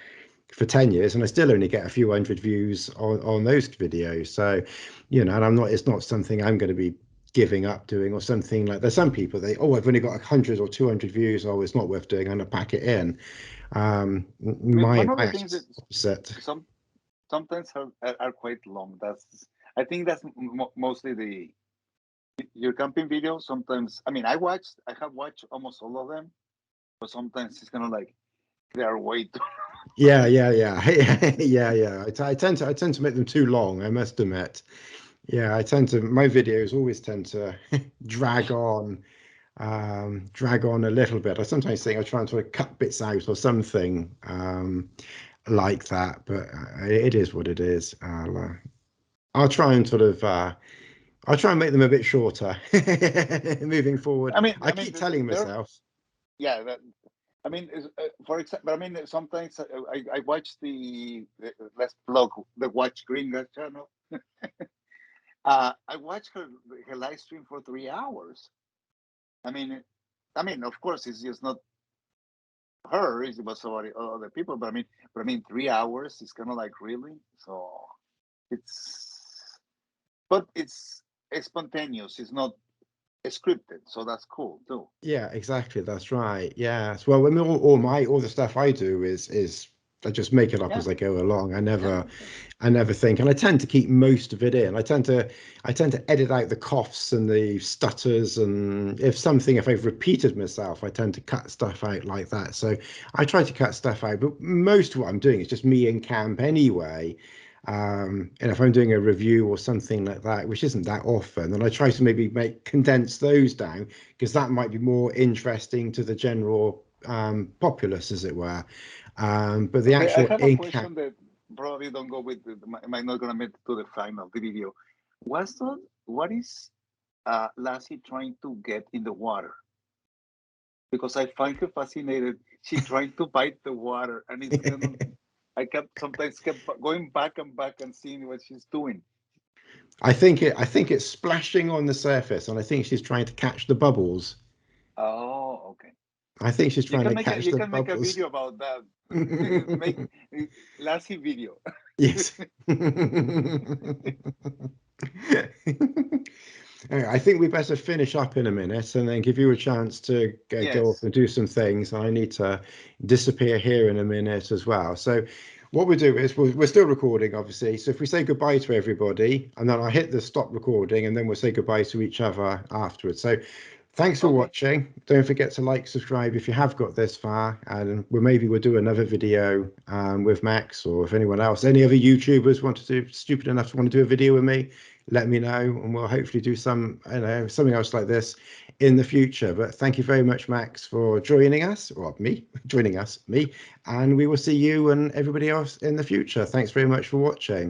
A: 10 years, and I still only get a few hundred views on those videos. So, you know, and I'm not. It's not something I'm going to be giving up doing or something like. There's some people I've only got 100 or 200 views. Oh, it's not worth doing. I'm going to pack it in.
B: I mean,
A: My
B: one of the things
A: actually
B: that
A: opposite.
B: some sometimes are quite long. I think that's mostly the your camping videos. Sometimes, I mean, I have watched almost all of them, but sometimes it's kind of like they are way too.
A: Yeah. Yeah. I tend to make them too long, I must admit. Yeah, my videos always tend to drag on a little bit. I sometimes think I try and sort of cut bits out or something like that, but it is what it is. I'll try and I'll try and make them a bit shorter moving forward. I
B: I mean,
A: keep telling
B: they're
A: myself,
B: yeah. I mean, for example, I mean, sometimes I watch let's plug the Watch Gringa channel. I watch her live stream for 3 hours. I mean, of course, it's just not her; it was somebody, other people. But I mean, 3 hours is kind of like really. So it's, but it's spontaneous. It's not scripted, so that's cool too.
A: yeah, exactly, that's right. Yes. Well, I mean, all the stuff I do is just make it up
B: Yeah.
A: as I go along. I
B: Yeah.
A: never think, and I tend to keep most of it in. I tend to edit out the coughs and the stutters, and if I've repeated myself, I tend to cut stuff out like that. So I try to cut stuff out, but most of what I'm doing is just me in camp anyway. And if I'm doing a review or something like that, which isn't that often, then I try to maybe condense those down, because that might be more interesting to the general populace, as it were. But the
B: Okay, I
A: actual
B: have a
A: in-camp,
B: question that probably don't go with, might not gonna make it to the final of the video. What is Lassie trying to get in the water? Because I find her fascinated. She trying to bite the water, and it's gonna. I sometimes kept going back and seeing what she's doing.
A: I think it's splashing on the surface, and I think she's trying to catch the bubbles.
B: Oh, okay.
A: I think she's trying to catch
B: You
A: the
B: can make a
A: bubbles.
B: video about that. Make Lassie video.
A: Yes. Anyway, I think we better finish up in a minute and then give you a chance to go off
B: Yes.
A: and do some things. I need to disappear here in a minute as well. So what we'll do is we're still recording, obviously. So if we say goodbye to everybody, and then I'll hit the stop recording, and then we'll say goodbye to each other afterwards. So thanks for
B: Okay.
A: watching. Don't forget to like, subscribe if you have got this far, and we'll do another video with Max, or if anyone else, any other YouTubers stupid enough to want to do a video with me, let me know, and we'll hopefully do something else like this in the future. But thank you very much, Max, for joining us, or joining us, and we will see you and everybody else in the future. Thanks very much for watching.